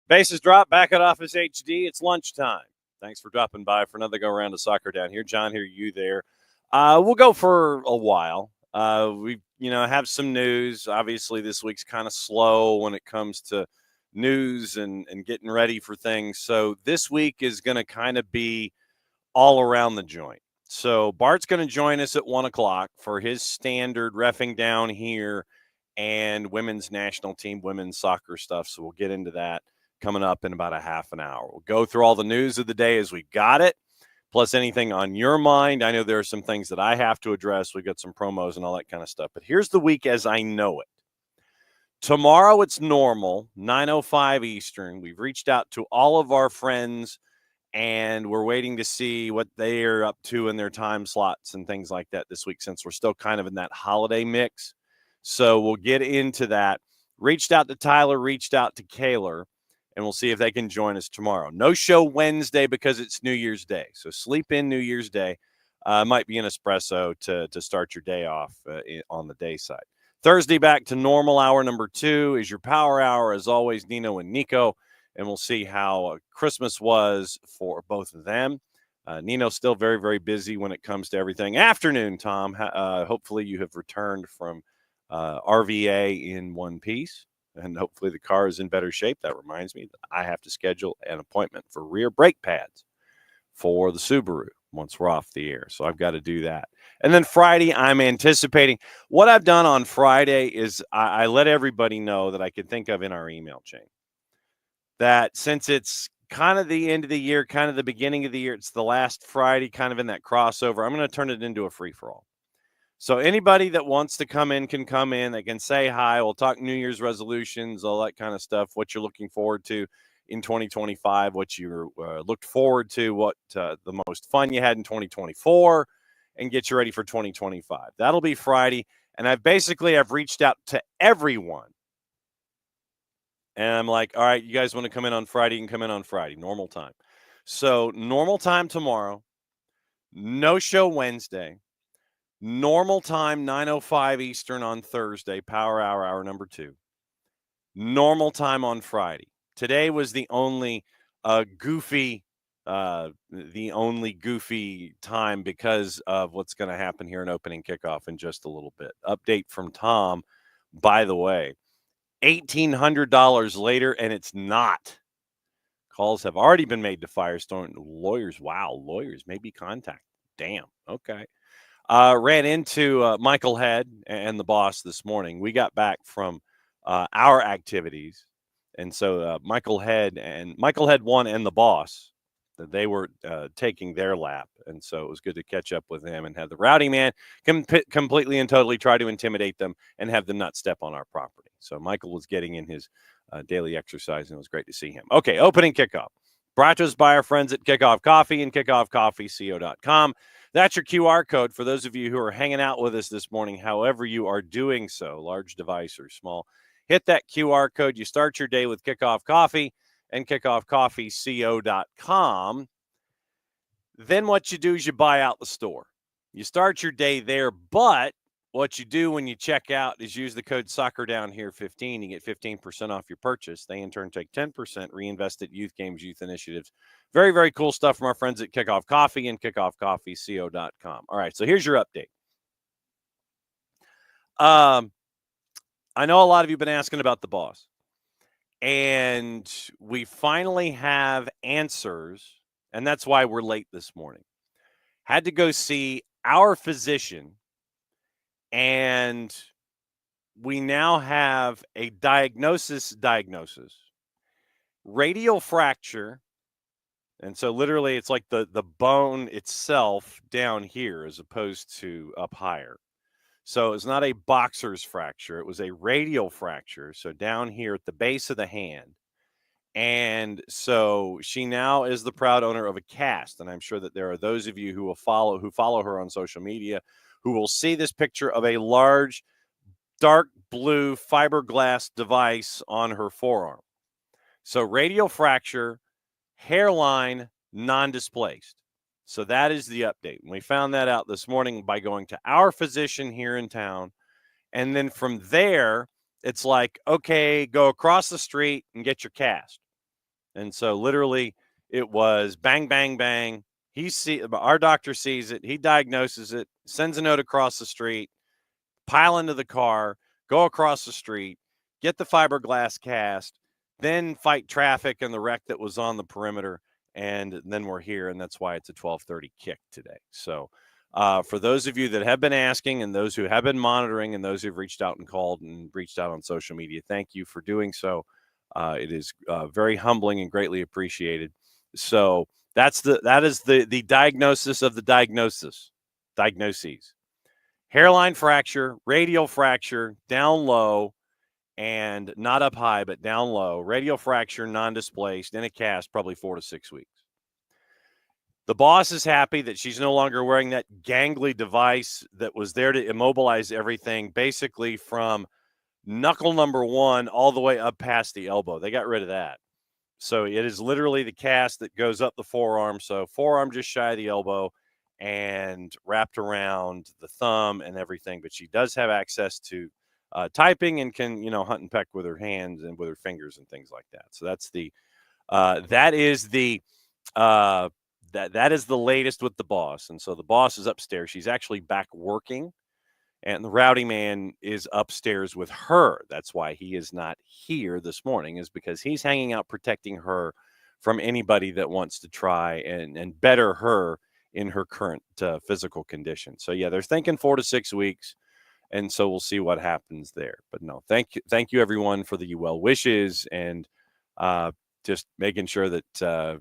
Bases drop, back at Office HD. It's lunchtime. Thanks for dropping by for another go around of soccer down here. John here, you there. We'll go for a while. We, have some news. Obviously, this week's kind of slow when it comes to news and getting ready for things. So this week is going to kind of be all around the joint. So Bart's going to join us at 1 o'clock for his standard reffing down here and women's national team, women's soccer stuff. So we'll get into that coming up in about a half an hour. We'll go through all the news of the day as we got it, plus anything on your mind. I know there are some things that I have to address. We've got some promos and all that kind of stuff. But here's the week as I know it. Tomorrow it's normal, 9:05 Eastern. We've reached out to all of our friends, and we're waiting to see what they are up to in their time slots and things like that this week, since we're still kind of in that holiday mix. So we'll get into that. Reached out to Tyler, reached out to Keeler, and we'll see if they can join us tomorrow. No show Wednesday because it's New Year's Day. So sleep in New Year's Day. Might be an espresso to start your day off on the day side. Thursday back to normal. Hour number 2 is your power hour. As always, Nino and Nico. And we'll see how Christmas was for both of them. Nino's still very, very busy when it comes to everything. Afternoon, Tom. Hopefully you have returned from RVA in one piece, and hopefully the car is in better shape. That reminds me that I have to schedule an appointment for rear brake pads for the Subaru once we're off the air. So I've got to do that. And then Friday, I'm anticipating. What I've done on Friday is I let everybody know that I could think of in our email chain that since it's kind of the end of the year, kind of the beginning of the year, it's the last Friday, kind of in that crossover, I'm going to turn it into a free-for-all. So anybody that wants to come in can come in. They can say hi. We'll talk New Year's resolutions, all that kind of stuff, what you're looking forward to in 2025, what you looked forward to, what the most fun you had in 2024, and get you ready for 2025. That'll be Friday. And I've reached out to everyone. And I'm like, all right, you guys want to come in on Friday? You can come in on Friday, normal time. So normal time tomorrow, no show Wednesday. Normal time, 9:05 Eastern on Thursday, power hour, hour number 2. Normal time on Friday. Today was the only goofy time because of what's going to happen here in opening kickoff in just a little bit. Update from Tom, by the way, $1,800 later, and it's not. Calls have already been made to Firestone. Lawyers may be contacted. Damn, okay. Ran into Michael Head and the boss this morning. We got back from our activities, and so Michael Head 1 and the boss, they were taking their lap, and so it was good to catch up with them and have the rowdy man completely and totally try to intimidate them and have them not step on our property. So Michael was getting in his daily exercise, and it was great to see him. Okay, opening kickoff. Brought to us by our friends at Kickoff Coffee and kickoffcoffeeco.com. That's your QR code for those of you who are hanging out with us this morning, however you are doing so, large device or small. Hit that QR code. You start your day with Kickoff Coffee and kickoffcoffeeco.com. Then what you do is you buy out the store. You start your day there, but what you do when you check out is use the code SoccerDownHere15. You get 15% off your purchase. They in turn take 10%, reinvest at youth games, youth initiatives. Very, very cool stuff from our friends at Kickoff Coffee and kickoffcoffeeco.com. All right, so here's your update. I know a lot of you have been asking about the boss, and we finally have answers, and that's why we're late this morning. Had to go see our physician, and we now have a diagnosis. Radial fracture. And so literally it's like the bone itself down here as opposed to up higher. So it's not a boxer's fracture. It was a radial fracture. So down here at the base of the hand. And so she now is the proud owner of a cast. And I'm sure that there are those of you who follow her on social media who will see this picture of a large, dark blue fiberglass device on her forearm. So radial fracture, hairline non-displaced. So that is the update. And we found that out this morning by going to our physician here in town. And then from there, it's like, okay, go across the street and get your cast. And so literally it was bang, bang, bang. Our doctor sees it. He diagnoses it, sends a note across the street, pile into the car, go across the street, get the fiberglass cast, then fight traffic and the wreck that was on the perimeter. And then we're here, and that's why it's a 12:30 kick today. So for those of you that have been asking and those who have been monitoring and those who've reached out and called and reached out on social media, thank you for doing so. It is very humbling and greatly appreciated. So that is the diagnosis of the diagnoses. Hairline fracture, radial fracture, down low, and not up high, but down low. Radial fracture, non-displaced, in a cast, probably 4 to 6 weeks. The boss is happy that she's no longer wearing that gangly device that was there to immobilize everything, basically from knuckle number 1 all the way up past the elbow. They got rid of that. So it is literally the cast that goes up the forearm. So forearm just shy of the elbow and wrapped around the thumb and everything. But she does have access to typing and can, hunt and peck with her hands and with her fingers and things like that. So that's that is the latest with the boss. And so the boss is upstairs. She's actually back working. And the rowdy man is upstairs with her. That's why he is not here this morning, is because he's hanging out protecting her from anybody that wants to try and better her in her current physical condition. So, yeah, they're thinking 4 to 6 weeks, and so we'll see what happens there. But, no, thank you, everyone, for the well wishes and just making sure that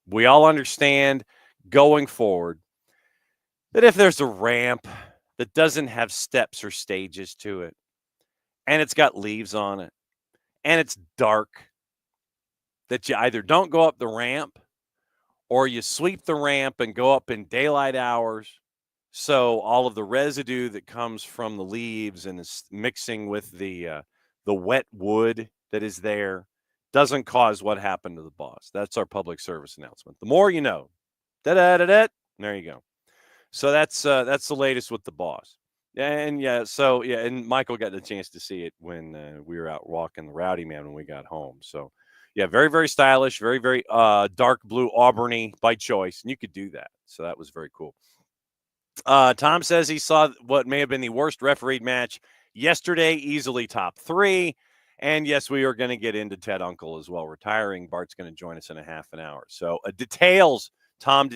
we all understand going forward that if there's a ramp that doesn't have steps or stages to it, and it's got leaves on it, and it's dark, that you either don't go up the ramp or you sweep the ramp and go up in daylight hours, so all of the residue that comes from the leaves and is mixing with the wet wood that is there doesn't cause what happened to the boss. That's our public service announcement. The more you know. Da-da-da-da. There you go. So that's the latest with the boss. And and Michael got the chance to see it when we were out walking the rowdy man when we got home. So yeah, very, very stylish, very, very dark blue Auburny by choice. And you could do that. So that was very cool. Tom says he saw what may have been the worst refereed match yesterday, easily top 3. And yes, we are going to get into Ted Uncle as well retiring. Bart's going to join us in a half an hour. So details come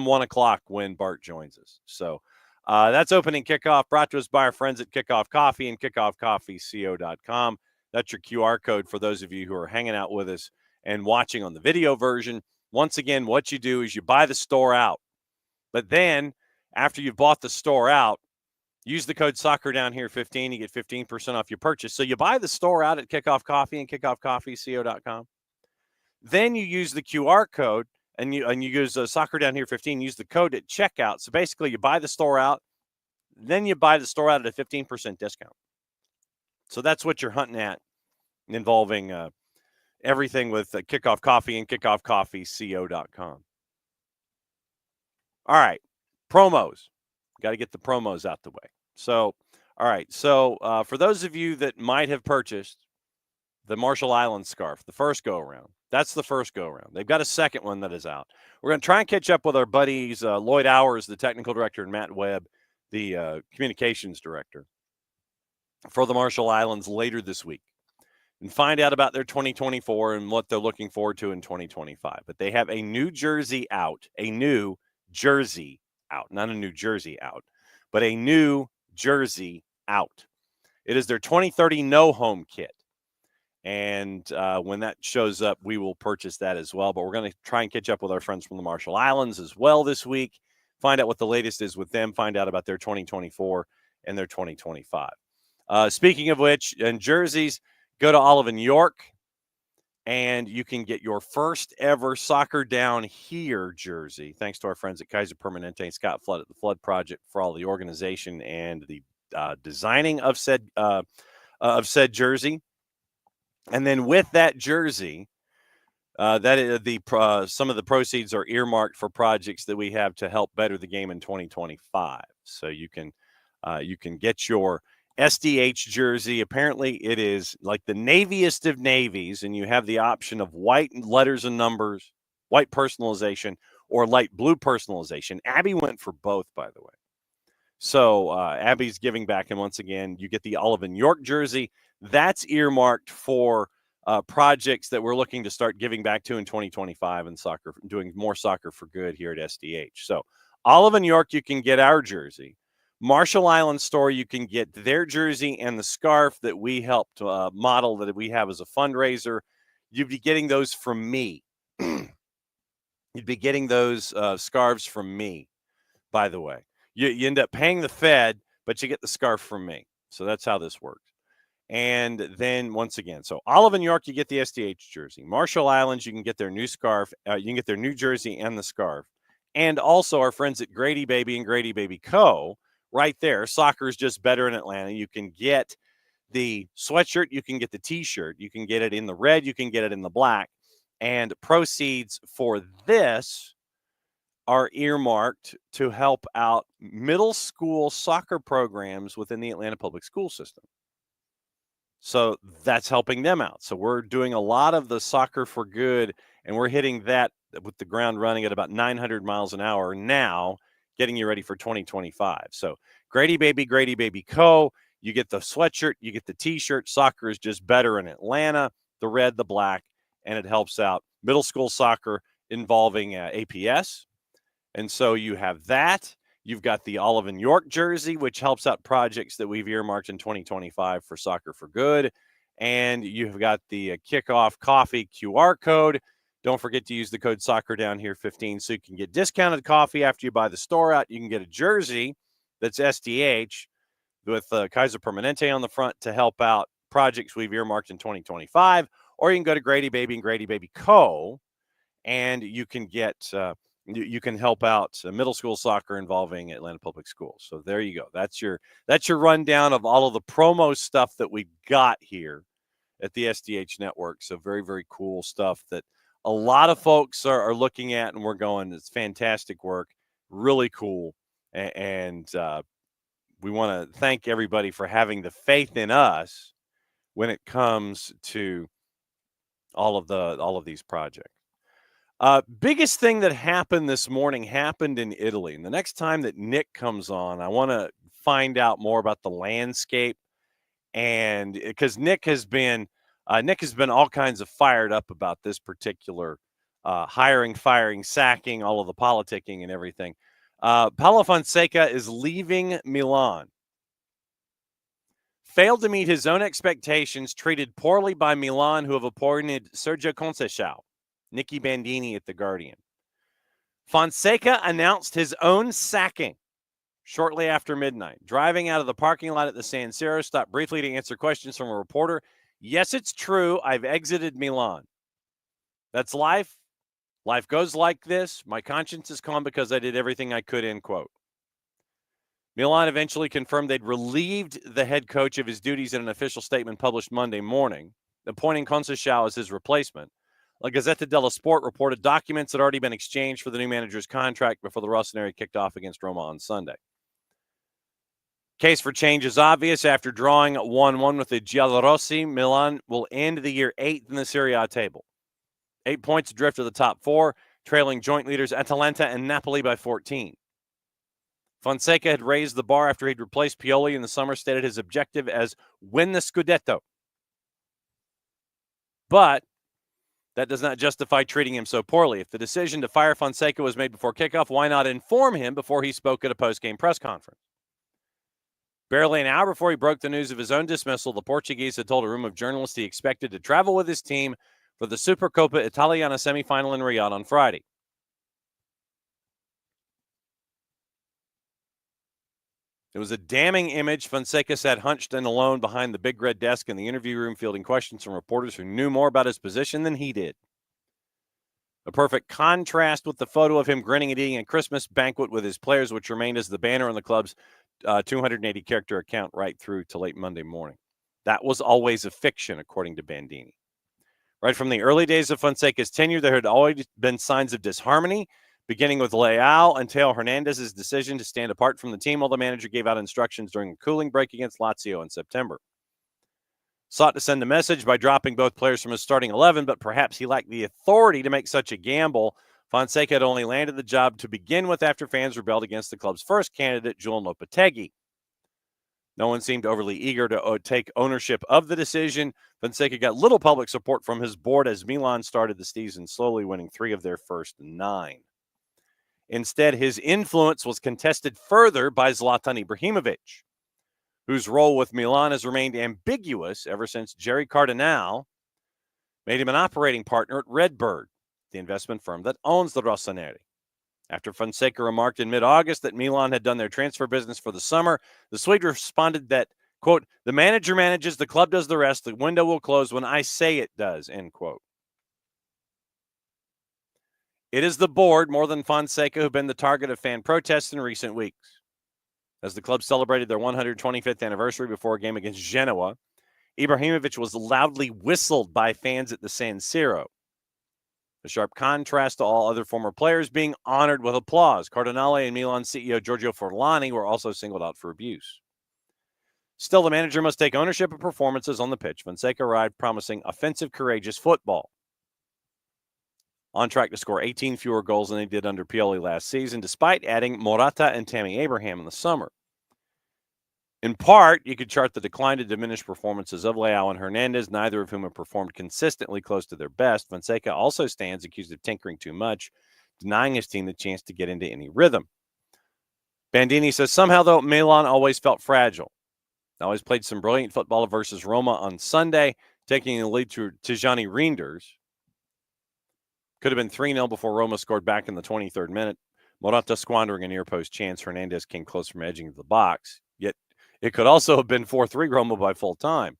1 o'clock when Bart joins us. So that's opening kickoff, brought to us by our friends at Kickoff Coffee and kickoffcoffeeco.com. That's your QR code for those of you who are hanging out with us and watching on the video version. Once again, what you do is you buy the store out. But then after you've bought the store out, use the code SoccerDownHere15. You get 15% off your purchase. So you buy the store out at Kickoff Coffee and kickoffcoffeeco.com. Then you use the QR code and you use SoccerDownHere15. Use the code at checkout. So basically, you buy the store out, then you buy the store out at a 15% discount. So that's what you're hunting at, involving everything with Kickoff Coffee and kickoffcoffeeco.com. All right, promos. Got to get the promos out the way. So, all right. So, for those of you that might have purchased the Marshall Islands scarf, the first go-around, that's the first go-around. They've got a second one that is out. We're going to try and catch up with our buddies, Lloyd Hours, the technical director, and Matt Webb, the communications director, for the Marshall Islands later this week, and find out about their 2024 and what they're looking forward to in 2025. But they have a new jersey out, not a new jersey out, but a new jersey out. It is their 2030 No Home kit. And when that shows up, we will purchase that as well. But we're going to try and catch up with our friends from the Marshall Islands as well this week, find out what the latest is with them, find out about their 2024 and their 2025. Speaking of which, and jerseys, go to Olive in York, and you can get your first ever Soccer Down Here jersey, thanks to our friends at Kaiser Permanente and Scott Flood at the Flood Project for all the organization and the designing of said jersey. And then with that jersey, some of the proceeds are earmarked for projects that we have to help better the game in 2025. So you can get your SDH jersey. Apparently, it is like the naviest of navies, and you have the option of white letters and numbers, white personalization, or light blue personalization. Abby went for both, by the way. So Abby's giving back, and once again, you get the Olive and York jersey. That's earmarked for projects that we're looking to start giving back to in 2025 and soccer, doing more soccer for good here at SDH. So Olive and York, you can get our jersey. Marshall Island store, you can get their jersey and the scarf that we helped model that we have as a fundraiser. You'd be getting those from me. You'd be getting those scarves from me, by the way. You end up paying the Fed, but you get the scarf from me. So that's how this works. And then once again, so Olive and York, you get the SDH jersey. Marshall Islands, you can get their new scarf. You can get their new jersey and the scarf. And also our friends at Grady Baby and Grady Baby Co. right there. Soccer is just better in Atlanta. You can get the sweatshirt. You can get the T-shirt. You can get it in the red. You can get it in the black. And proceeds for this are earmarked to help out middle school soccer programs within the Atlanta public school system. So that's helping them out. So we're doing a lot of the soccer for good, and we're hitting that with the ground running at about 900 miles an hour now, getting you ready for 2025. So Grady Baby Co., you get the sweatshirt, you get the T-shirt. Soccer is just better in Atlanta, the red, the black, and it helps out middle school soccer involving APS. And so you have that. You've got the Olive and York jersey, which helps out projects that we've earmarked in 2025 for Soccer for Good. And you've got the Kickoff Coffee QR code. Don't forget to use the code Soccer Down Here 15 so you can get discounted coffee after you buy the store out. You can get a jersey that's SDH with Kaiser Permanente on the front to help out projects we've earmarked in 2025. Or you can go to Grady Baby and Grady Baby Co. and you can get you can help out middle school soccer involving Atlanta Public Schools. So there you go. That's your rundown of all of the promo stuff that we've got here at the SDH Network. So very, very cool stuff that a lot of folks are looking at, and we're going, it's fantastic work, really cool. And we want to thank everybody for having the faith in us when it comes to all of these projects. Biggest thing that happened this morning happened in Italy. And the next time that Nick comes on, I want to find out more about the landscape. And because Nick has been all kinds of fired up about this particular hiring, firing, sacking, all of the politicking and everything. Paulo Fonseca is leaving Milan. Failed to meet his own expectations, treated poorly by Milan, who have appointed Sergio Conceição. Nicky Bandini at The Guardian. Fonseca announced his own sacking shortly after midnight. Driving out of the parking lot at the San Siro, stopped briefly to answer questions from a reporter. Yes, it's true. I've exited Milan. That's life. Life goes like this. My conscience is calm because I did everything I could, end quote. Milan eventually confirmed they'd relieved the head coach of his duties in an official statement published Monday morning, appointing Conceição as his replacement. La Gazzetta dello Sport reported documents had already been exchanged for the new manager's contract before the Rossoneri kicked off against Roma on Sunday. Case for change is obvious. After drawing 1-1 with the Giallorossi, Milan will end the year 8th in the Serie A table. 8 points adrift of the top 4, trailing joint leaders Atalanta and Napoli by 14. Fonseca had raised the bar after he'd replaced Pioli in the summer, stated his objective as win the Scudetto. But that does not justify treating him so poorly. If the decision to fire Fonseca was made before kickoff, why not inform him before he spoke at a post-game press conference? Barely an hour before he broke the news of his own dismissal, the Portuguese had told a room of journalists he expected to travel with his team for the Supercoppa Italiana semifinal in Riyadh on Friday. It was a damning image. Fonseca sat hunched and alone behind the big red desk in the interview room, fielding questions from reporters who knew more about his position than he did. A perfect contrast with the photo of him grinning and eating a Christmas banquet with his players, which remained as the banner on the club's 280-character account right through to late Monday morning. That was always a fiction, according to Bandini. Right from the early days of Fonseca's tenure, there had always been signs of disharmony beginning with Leao and Teo Hernandez's decision to stand apart from the team while the manager gave out instructions during a cooling break against Lazio in September. Sought to send a message by dropping both players from his starting 11, but perhaps he lacked the authority to make such a gamble. Fonseca had only landed the job to begin with after fans rebelled against the club's first candidate, Julian Lopetegui. No one seemed overly eager to take ownership of the decision. Fonseca got little public support from his board as Milan started the season slowly, winning 3 of their first 9. Instead, his influence was contested further by Zlatan Ibrahimovic, whose role with Milan has remained ambiguous ever since Jerry Cardinale made him an operating partner at Redbird, the investment firm that owns the Rossoneri. After Fonseca remarked in mid-August that Milan had done their transfer business for the summer, the Swede responded that, quote, "The manager manages, the club does the rest. The window will close when I say it does," end quote. It is the board, more than Fonseca, who've been the target of fan protests in recent weeks. As the club celebrated their 125th anniversary before a game against Genoa, Ibrahimovic was loudly whistled by fans at the San Siro. A sharp contrast to all other former players being honored with applause. Cardinale and Milan CEO Giorgio Forlani were also singled out for abuse. Still, the manager must take ownership of performances on the pitch. Fonseca arrived promising offensive, courageous football. On track to score 18 fewer goals than they did under Pioli last season, despite adding Morata and Tammy Abraham in the summer. In part, you could chart the decline to diminished performances of Leao and Hernandez, neither of whom have performed consistently close to their best. Fonseca also stands accused of tinkering too much, denying his team the chance to get into any rhythm. Bandini says, somehow, though, Milan always felt fragile. They always played some brilliant football versus Roma on Sunday, taking the lead to Tijani Reinders. Could have been 3-0 before Roma scored back in the 23rd minute. Morata squandering a near-post chance. Hernandez came close from edging the box. Yet it could also have been 4-3 Roma by full time.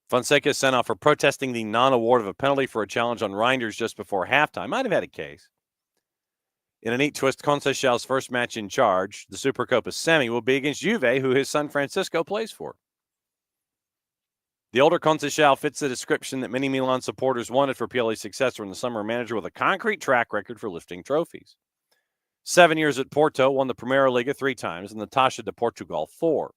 Fonseca is sent off for protesting the non-award of a penalty for a challenge on Reinders just before halftime. Might have had a case. In a neat twist, Conceição's first match in charge, the Supercopa semi, will be against Juve, who his son Francisco plays for. The older Conceição fits the description that many Milan supporters wanted for Pioli's successor in the summer, a manager with a concrete track record for lifting trophies. 7 years at Porto, won the Primeira Liga 3 times, and the Taça de Portugal 4.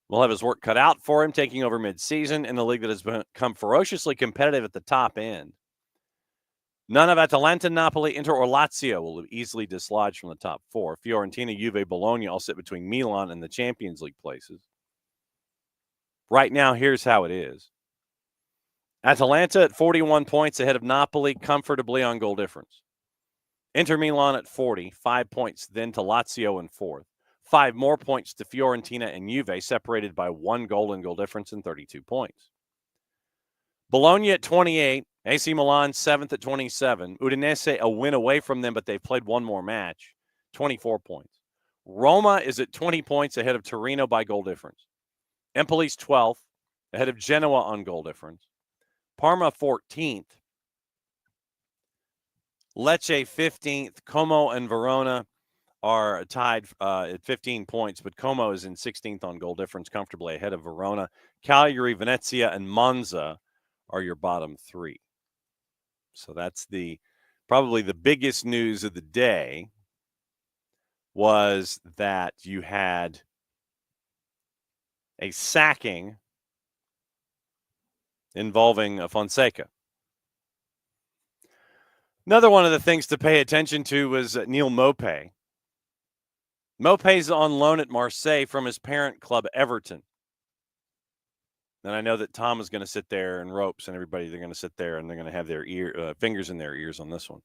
Will have his work cut out for him, taking over mid-season in a league that has become ferociously competitive at the top end. None of Atalanta, Napoli, Inter, or Lazio will easily dislodge from the top 4. Fiorentina, Juve, Bologna all sit between Milan and the Champions League places. Right now, here's how it is. Atalanta at 41 points ahead of Napoli, comfortably on goal difference. Inter Milan at 40, 5 points then to Lazio in 4th. 5 more points to Fiorentina and Juve, separated by 1 goal and goal difference and 32 points. Bologna at 28, AC Milan 7th at 27. Udinese a win away from them, but they've played 1 more match, 24 points. Roma is at 20 points ahead of Torino by goal difference. Empoli's 12th, ahead of Genoa on goal difference. Parma 14th. Lecce 15th. Como and Verona are tied at 15 points, but Como is in 16th on goal difference, comfortably ahead of Verona. Cagliari, Venezia, and Monza are your bottom 3. So that's probably the biggest news of the day was that you had a sacking involving Fonseca. Another one of the things to pay attention to was Neil Maupay. Maupay's on loan at Marseille from his parent club, Everton. And I know that Tom is going to sit there and Ropes and everybody, they're going to sit there and they're going to have their fingers in their ears on this one.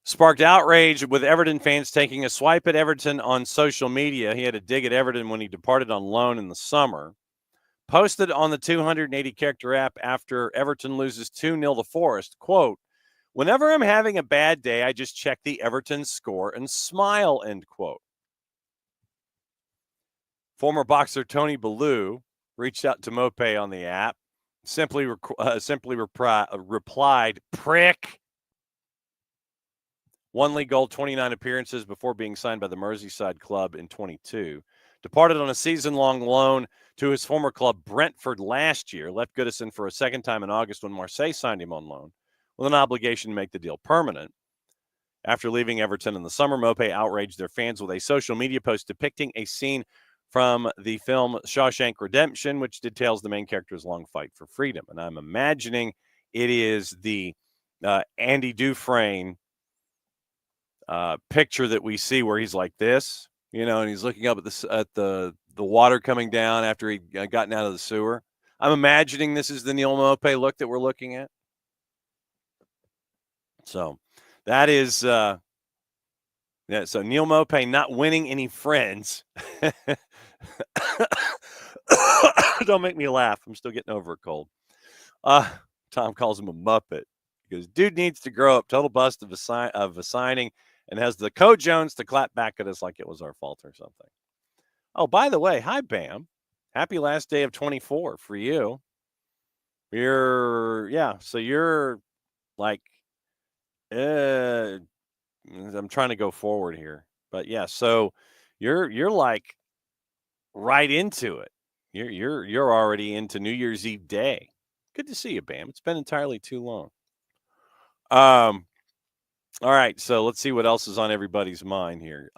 Sparked outrage with Everton fans taking a swipe at Everton on social media. He had a dig at Everton when he departed on loan in the summer. Posted on the 280-character app after Everton loses 2-0 to Forest, quote, "Whenever I'm having a bad day, I just check the Everton score and smile," end quote. Former boxer Tony Bellew reached out to Maupay on the app, simply replied, "Prick." 1 league goal, 29 appearances before being signed by the Merseyside club in 22. Departed on a season-long loan to his former club Brentford last year. Left Goodison for a second time in August when Marseille signed him on loan. with an obligation to make the deal permanent. After leaving Everton in the summer, Maupay outraged their fans with a social media post depicting a scene from the film Shawshank Redemption, which details the main character's long fight for freedom. And I'm imagining it is the Andy Dufresne picture that we see where he's like this, and he's looking up at the water coming down after he gotten out of the sewer. I'm imagining this is the Neal Maupay look that we're looking at. So that is so Neal Maupay not winning any friends. Don't make me laugh. I'm still getting over a cold. Tom calls him a Muppet because dude needs to grow up. Total bust of a signing, and has the Co-Jones to clap back at us like it was our fault or something. Oh, by the way, hi, Bam. Happy last day of 24 for you. So you're like, I'm trying to go forward here. But yeah, so you're like right into it. You're already into New Year's Eve day. Good to see you, Bam. It's been entirely too long. All right, so let's see what else is on everybody's mind here.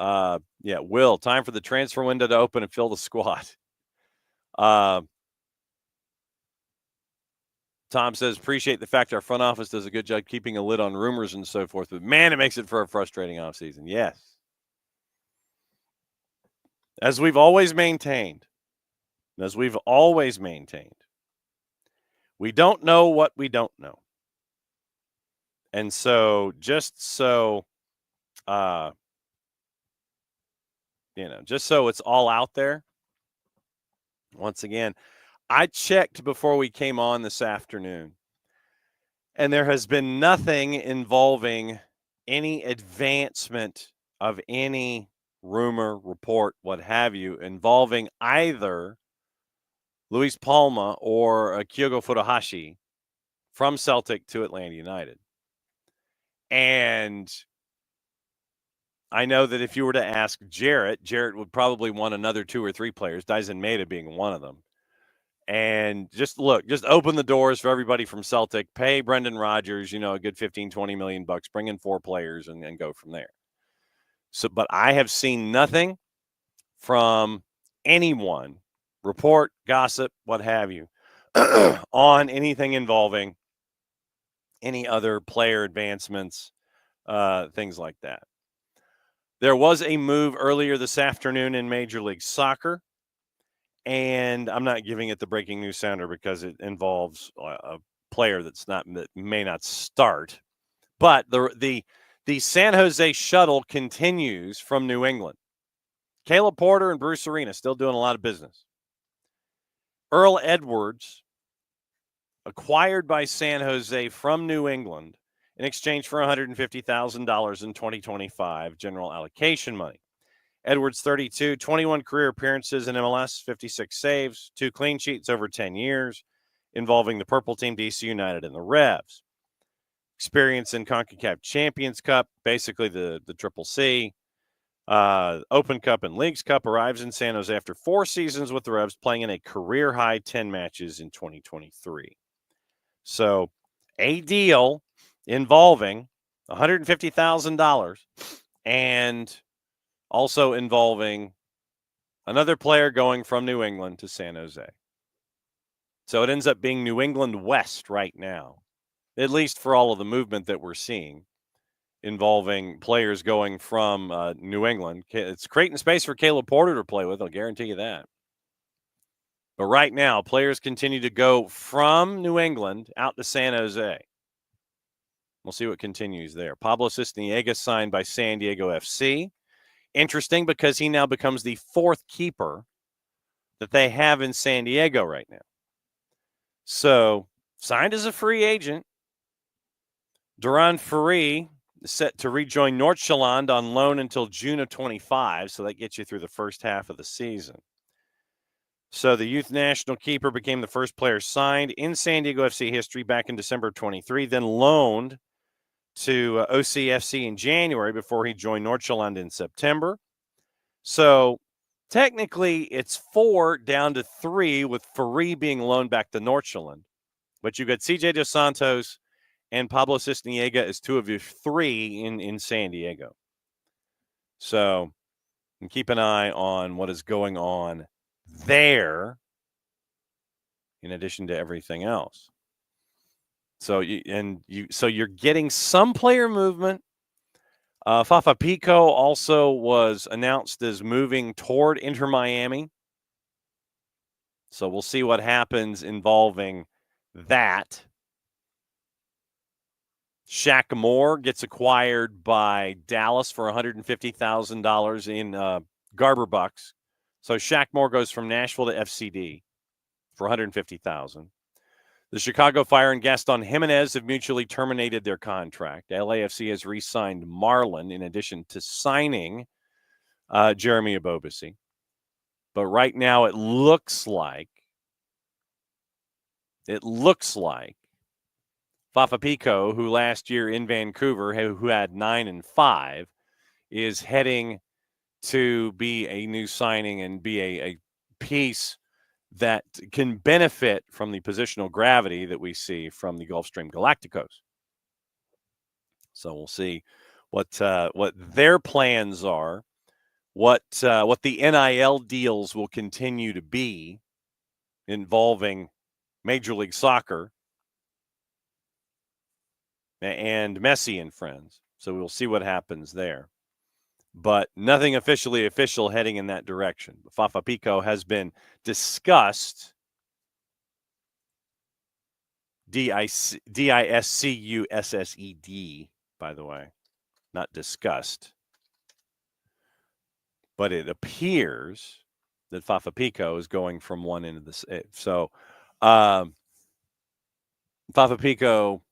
Will, time for the transfer window to open and fill the squad. Tom says, appreciate the fact our front office does a good job keeping a lid on rumors and so forth, but man, it makes it for a frustrating offseason. Yes. As we've always maintained, we don't know what we don't know. And so just so it's all out there, once again, I checked before we came on this afternoon, and there has been nothing involving any advancement of any rumor, report, what have you, involving either Luis Palma or Kyogo Furuhashi from Celtic to Atlanta United. And I know that if you were to ask Jarrett would probably want another 2 or 3 players, Dyson Maeda being one of them. And just open the doors for everybody from Celtic, pay Brendan Rodgers, a good 15, 20 million bucks, bring in 4 players and go from there. So, but I have seen nothing from anyone, report, gossip, what have you, on anything involving any other player advancements, things like that. There was a move earlier this afternoon in Major League Soccer, and I'm not giving it the breaking news sounder because it involves a player that may not start. But the San Jose shuttle continues from New England. Caleb Porter and Bruce Arena still doing a lot of business. Earl Edwards, acquired by San Jose from New England in exchange for $150,000 in 2025 general allocation money. Edwards, 32, 21 career appearances in MLS, 56 saves, 2 clean sheets over 10 years, involving the Purple Team, DC United, and the Revs. Experience in CONCACAF Champions Cup, basically the Triple C. Open Cup and Leagues Cup, arrives in San Jose after 4 seasons with the Revs, playing in a career-high 10 matches in 2023. So a deal involving $150,000 and also involving another player going from New England to San Jose. So it ends up being New England West right now, at least for all of the movement that we're seeing involving players going from New England. It's creating space for Caleb Porter to play with, I'll guarantee you that. But right now, players continue to go from New England out to San Jose. We'll see what continues there. Pablo Cisniega signed by San Diego FC. Interesting because he now becomes the 4th keeper that they have in San Diego right now. So, signed as a free agent. Duran Ferri is set to rejoin Nordsjælland on loan until June of 25, so that gets you through the first half of the season. So the youth national keeper became the first player signed in San Diego FC history back in December 23, then loaned to OCFC in January before he joined Nordsjælland in September. So technically it's 4 down to 3 with Ferri being loaned back to Nordsjælland. But you got CJ Dos Santos and Pablo Cisniega is 2 of your 3 in San Diego. So keep an eye on what is going on there in addition to everything else. So you're getting some player movement. Fafa Pico also was announced as moving toward Inter Miami. So we'll see what happens involving that. Shaq Moore gets acquired by Dallas for $150,000 in Garber bucks. So Shaq Moore goes from Nashville to FCD for $150,000. The Chicago Fire and Gaston Jimenez have mutually terminated their contract. LAFC has re-signed Marlon in addition to signing Jeremy Ebobisse. But right now it looks like Fafa Pico, who last year in Vancouver, who had 9-5, is heading to be a new signing and be a piece that can benefit from the positional gravity that we see from the Gulfstream Galacticos. So we'll see what their plans are, what the NIL deals will continue to be involving Major League Soccer and Messi and friends. So we'll see what happens there. But nothing officially official heading in that direction. Fafa Pico has been discussed. DISCUSSED, by the way, not discussed. But it appears that Fafa Pico is going from one end of the so Fafa Pico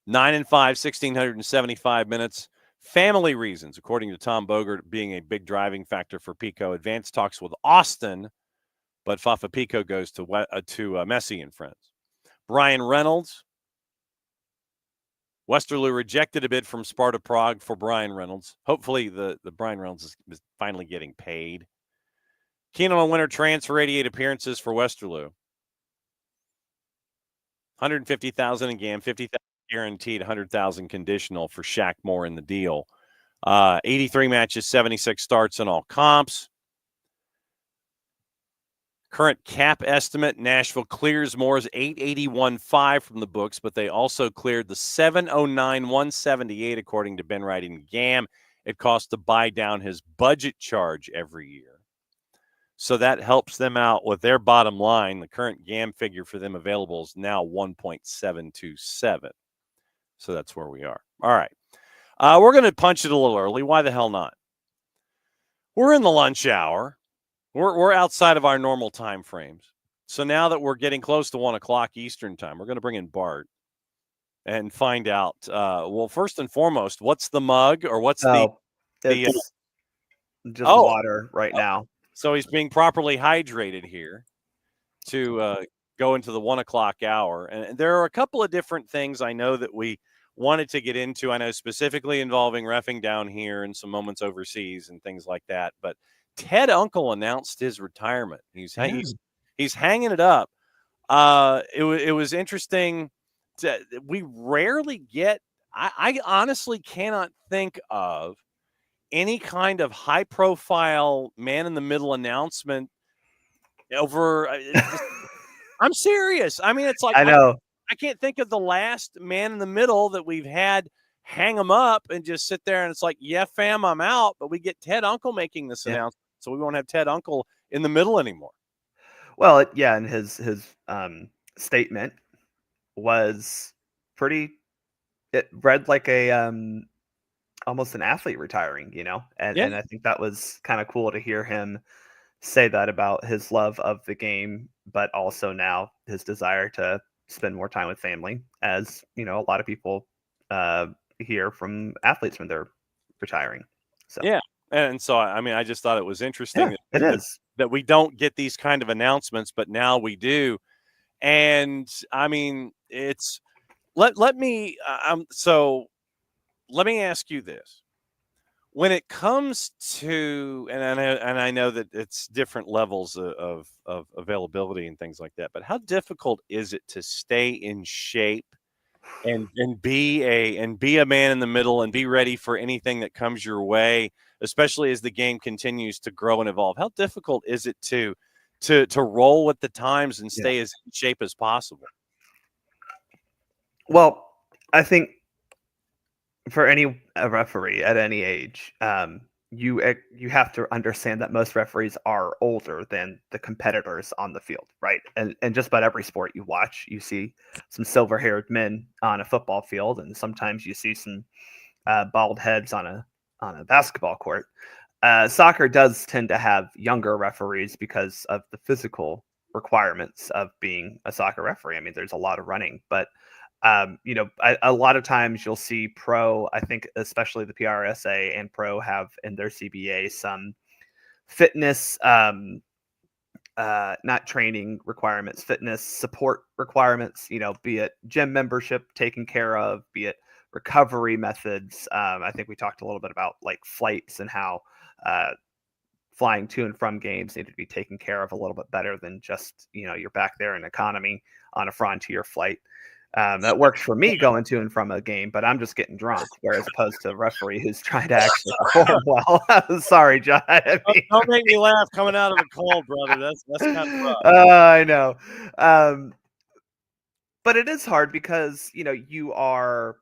9-5, 1,675 minutes. Family reasons, according to Tom Bogert, being a big driving factor for Pico. Advanced talks with Austin, but Fafa Pico goes to Messi and friends. Brian Reynolds. Westerlo rejected a bid from Sparta Prague for Brian Reynolds. Hopefully the Brian Reynolds is finally getting paid. Keenan on winter transfer, 88 appearances for Westerlo. 150,000 in GAM, 50,000 guaranteed, 100,000 conditional for Shaq Moore in the deal. 83 matches, 76 starts in all comps. Current cap estimate, Nashville clears Moore's 881.5 from the books, but they also cleared the 709.178 according to Ben Wright and GAM. It costs to buy down his budget charge every year. So that helps them out with their bottom line. The current GAM figure for them available is now 1.727. So that's where we are. All right. We're going to punch it a little early. Why the hell not? We're in the lunch hour. We're outside of our normal time frames. So now that we're getting close to 1 o'clock Eastern time, we're going to bring in Bart and find out. Well, first and foremost, what's the mug or what's it's just water right now. So he's being properly hydrated here to go into the 1 o'clock hour. And there are a couple of different things I know that we wanted to get into. I know specifically involving reffing down here and some moments overseas and things like that. But Ted Uncle announced his retirement. He's hanging it up. It was interesting. We rarely get. I honestly cannot think of any kind of high profile man in the middle announcement over. I'm serious. I mean, it's like I know. I can't think of the last man in the middle that we've had hang him up and just sit there and it's like, yeah, fam, I'm out. But we get Ted Uncle making this announcement, so we won't have Ted Uncle in the middle anymore. Well, and his statement was pretty. It read like a almost an athlete retiring, and I think that was kind of cool to hear him say that about his love of the game, but also now his desire to spend more time with family, as a lot of people hear from athletes when they're retiring. So yeah, and so I mean, I just thought it was interesting that we don't get these kind of announcements, but now we do. And I mean, it's let me ask you this. When it comes to, and I know that it's different levels of availability and things like that, but how difficult is it to stay in shape and be a man in the middle and be ready for anything that comes your way, especially as the game continues to grow and evolve. How difficult is it to roll with the times and Yeah. stay as in shape as possible? Well, I think for any a referee at any age, you have to understand that most referees are older than the competitors on the field, right? And just about every sport you watch, you see some silver-haired men on a football field, and sometimes you see some bald heads on a basketball court. Soccer does tend to have younger referees because of the physical requirements of being a soccer referee. I mean, there's a lot of running, but a lot of times you'll see pro. I think especially the PRSA and pro have in their CBA some fitness, not training requirements, fitness support requirements. Be it gym membership taken care of, be it recovery methods. I think we talked a little bit about like flights and how uh, flying to and from games need to be taken care of a little bit better than just you're back there in economy on a frontier flight. That works for me going to and from a game, but I'm just getting drunk, whereas opposed to a referee who's trying to actually perform well. Sorry, John. I mean, Don't make me laugh coming out of a cold, brother. That's kind of rough. I know. Um, but it is hard because you are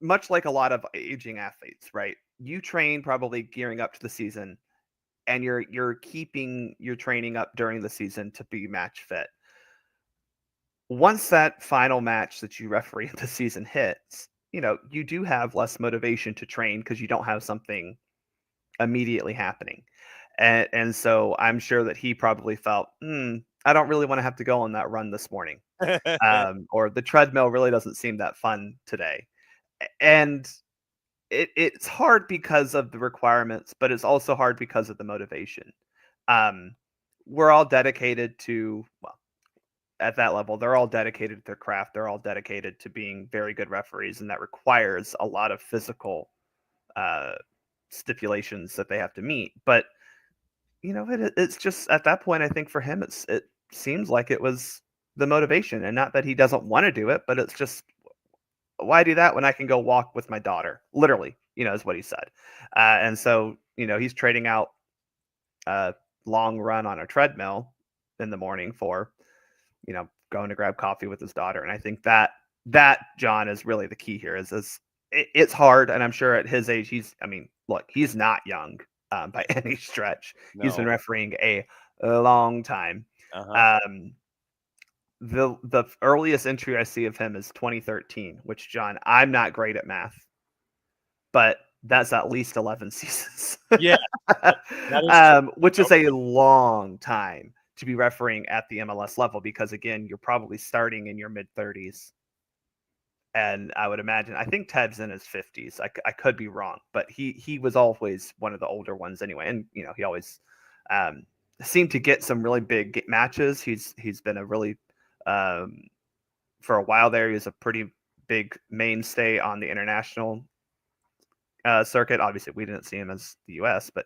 much like a lot of aging athletes, right? You train probably gearing up to the season, and you're keeping your training up during the season to be match fit. Once that final match that you referee in the season hits, you do have less motivation to train because you don't have something immediately happening. And so I'm sure that he probably felt, I don't really want to have to go on that run this morning. Or the treadmill really doesn't seem that fun today. And it's hard because of the requirements, but it's also hard because of the motivation. Um, we're all dedicated to, well, at that level, they're all dedicated to their craft. They're all dedicated to being very good referees, and that requires a lot of physical uh, stipulations that they have to meet. But it's just at that point, I think for him, it seems like it was the motivation, and not that he doesn't want to do it, but it's just why do that when I can go walk with my daughter? Literally, is what he said. And so, he's trading out a long run on a treadmill in the morning for, going to grab coffee with his daughter. And I think that John is really the key here is it's hard. And I'm sure at his age, look, he's not young by any stretch. He's been No. refereeing a long time. Uh-huh. The earliest entry I see of him is 2013, which John, I'm not great at math, but that's at least 11 seasons. Yeah, that is true. Which is Okay. a long time to be refereeing at the MLS level because again, you're probably starting in your mid 30s. And I would imagine, I think Ted's in his 50s. I could be wrong, but he was always one of the older ones anyway. And he always um, seemed to get some really big matches. He's been a really um, for a while there. He was a pretty big mainstay on the international circuit. Obviously, we didn't see him as the U.S., but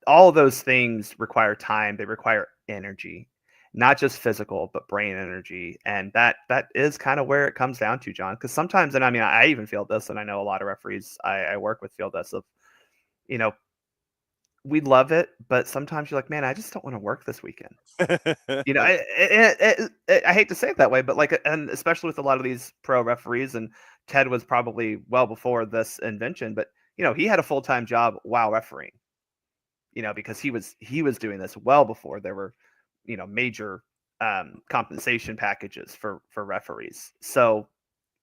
all of those things require time. They require energy, not just physical, but brain energy, and that is kind of where it comes down to, John. Because sometimes, and I mean, I even feel this, and I know a lot of referees I work with feel this of, you know, we love it, but sometimes you're like, man, I just don't want to work this weekend. I hate to say it that way, but like, and especially with a lot of these pro referees, and Ted was probably well before this invention, but he had a full time job while refereeing. Because he was doing this well before there were, major compensation packages for referees. So,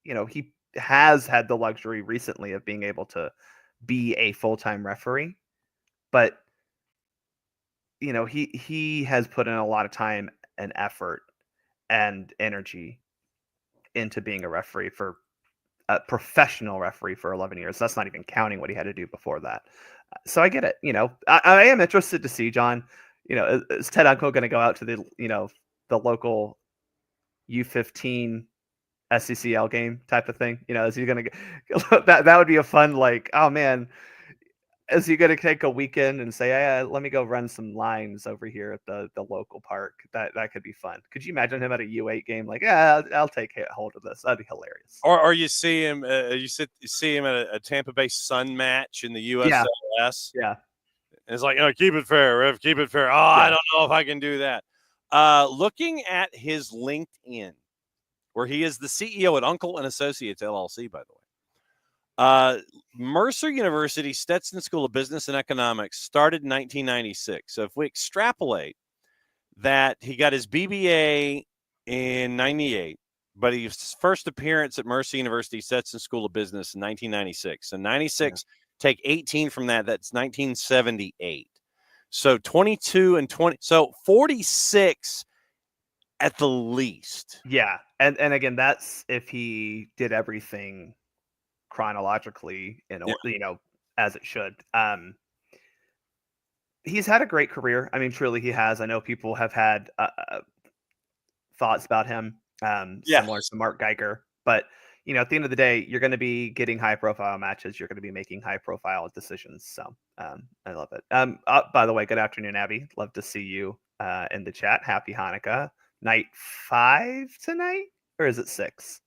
he has had the luxury recently of being able to be a full time referee, but he has put in a lot of time and effort and energy into being a referee for a professional referee for 11 years. That's not even counting what he had to do before that. So I get it. I am interested to see, John, is Ted Uncle going to go out to the local U15 SCCL game type of thing? Is he going to that would be a fun, like, oh man, Is he going to take a weekend and say, hey, let me go run some lines over here at the local park? That could be fun. Could you imagine him at a U8 game? Like, yeah, I'll take hold of this. That'd be hilarious. Or you see him, see him at a Tampa Bay Sun match in the USLS. Yeah. And it's like, keep it fair, Rev, keep it fair. Oh, Yeah. I don't know if I can do that. Looking at his LinkedIn, where he is the CEO at Uncle and Associates LLC, by the way. Mercer University Stetson School of Business and Economics started in 1996. So if we extrapolate that, he got his BBA in 98, but his first appearance at Mercer University Stetson School of Business in 1996. So 96, take 18 from that, that's 1978. So 22 and 20, so 46 at the least. Yeah. And again, that's if he did everything chronologically in order, as it should. He's had a great career. I mean, truly he has. I know people have had thoughts about him, similar to Mark Geiger, but at the end of the day, you're going to be getting high profile matches. You're going to be making high profile decisions. So I love it. By the way, good afternoon, Abby. Love to see you in the chat. Happy Hanukkah. Night 5 tonight, or is it 6?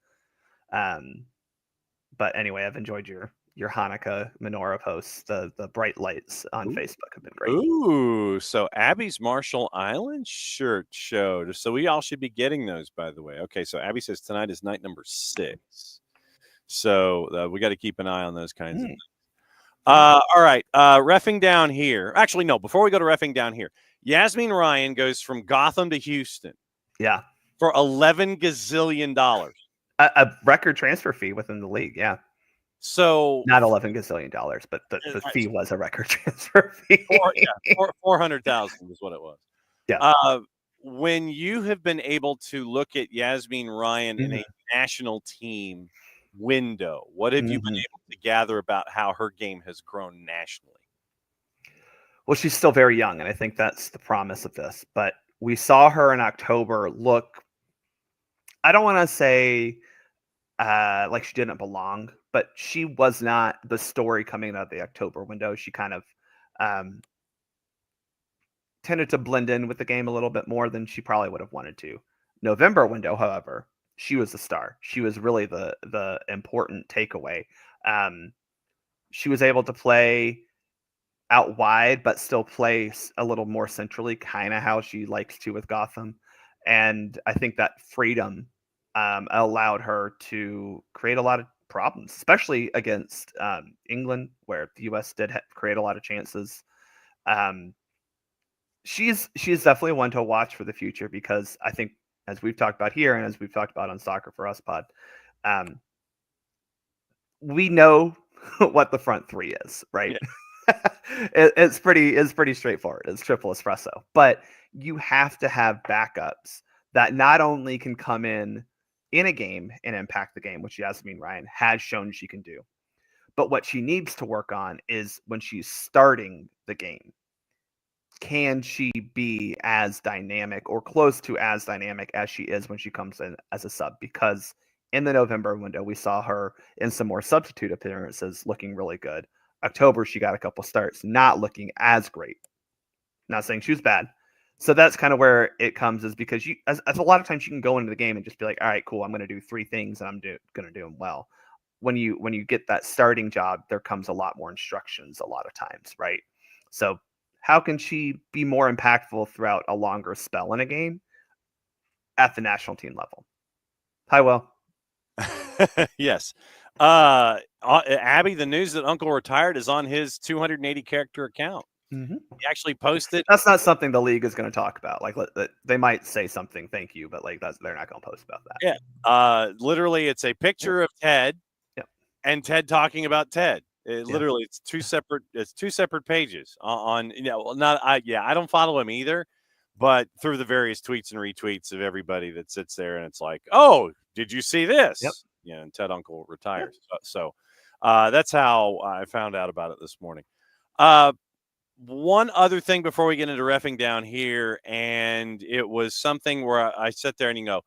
But anyway, I've enjoyed your Hanukkah menorah posts. The bright lights on Facebook have been great. Ooh, so Abby's Marshall Island shirt showed. So we all should be getting those, by the way. Okay, so Abby says tonight is night number 6. So we got to keep an eye on those kinds of things. All right, reffing down here. Actually, no, before we go to reffing down here, Yasmin Ryan goes from Gotham to Houston. Yeah. For $11 gazillion. A record transfer fee within the league, yeah. So not $11 gazillion, but the fee was a record transfer fee. 400,000 is what it was. Yeah. When you have been able to look at Yasmin Ryan in a national team window, what have you been able to gather about how her game has grown nationally? Well, she's still very young, and I think that's the promise of this. But we saw her in October look, I don't want to say like she didn't belong, but she was not the story coming out of the October window. She kind of tended to blend in with the game a little bit more than she probably would have wanted to. November window, however, she was the star. She was really the important takeaway. She was able to play out wide, but still play a little more centrally, kind of how she likes to with Gotham. And I think that freedom allowed her to create a lot of problems, especially against England, where the U.S. did create a lot of chances. She's definitely one to watch for the future, because I think, as we've talked about here and as we've talked about on Soccer for Us pod, we know what the front three is, right? Yeah. It's pretty straightforward. It's triple espresso, but you have to have backups that not only can come in a game and impact the game, which Yasmin Ryan has shown she can do, but what she needs to work on is when she's starting the game, can she be as dynamic or close to as dynamic as she is when she comes in as a sub? Because in the November window, we saw her in some more substitute appearances looking really good. October, she got a couple starts, not looking as great. Not saying she was bad. So that's kind of where it comes, is because you, as a lot of times, you can go into the game and just be like, all right, cool, I'm going to do 3 things and I'm going to do them well. When you get that starting job, there comes a lot more instructions a lot of times, right? So how can she be more impactful throughout a longer spell in a game at the national team level? Hi, Will. Yes. Abby, the news that Uncle retired is on his 280 character account. Mm-hmm. He actually posted. That's not something the league is going to talk about. Like, they might say something, thank you, but like they're not going to post about that. Yeah. Literally, it's a picture of Ted, and Ted talking about Ted. Literally, it's two separate pages on. I don't follow him either, but through the various tweets and retweets of everybody that sits there, and it's like, oh, did you see this? Yep. Yeah, and Ted Uncle retires. Yep. So that's how I found out about it this morning. One other thing before we get into reffing down here, and it was something where I sat there and you go,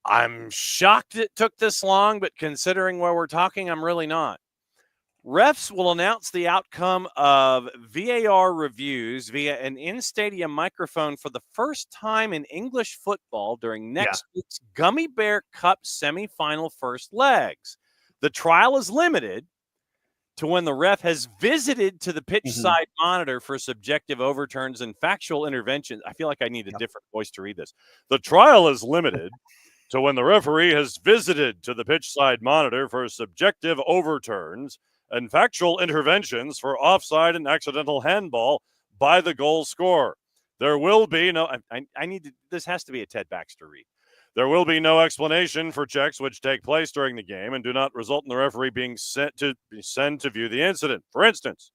I'm shocked it took this long, but considering where we're talking, I'm really not. Refs will announce the outcome of VAR reviews via an in-stadium microphone for the first time in English football during next week's Gummy Bear Cup semifinal first legs. The trial is limited to when the ref has visited to the pitch side monitor for subjective overturns and factual interventions. I feel like I need a different voice to read this. The trial is limited to when the referee has visited to the pitch side monitor for subjective overturns and factual interventions for offside and accidental handball by the goal scorer. There will be no, I need to, this has to be a Ted Baxter read. There will be no explanation for checks which take place during the game and do not result in the referee being sent to view the incident. For instance,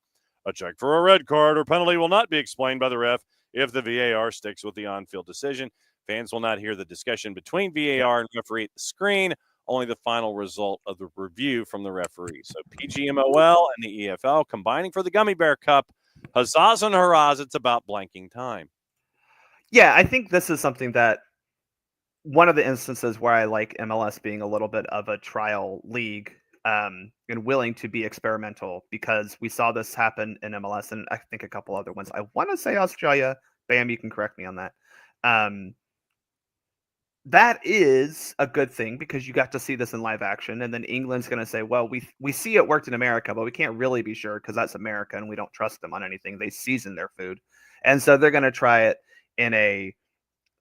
a check for a red card or penalty will not be explained by the ref if the VAR sticks with the on-field decision. Fans will not hear the discussion between VAR and referee at the screen, only the final result of the review from the referee. So PGMOL and the EFL combining for the Gummy Bear Cup. Huzzahs and hurrahs, it's about blanking time. Yeah, I think this is something that one of the instances where I like MLS being a little bit of a trial league and willing to be experimental, because we saw this happen in MLS and I think a couple other ones. I want to say Australia. Bam, you can correct me on that. That is a good thing because you got to see this in live action, and then England's going to say, well, we see it worked in America, but we can't really be sure because that's America and we don't trust them on anything. They season their food. And so they're going to try it in a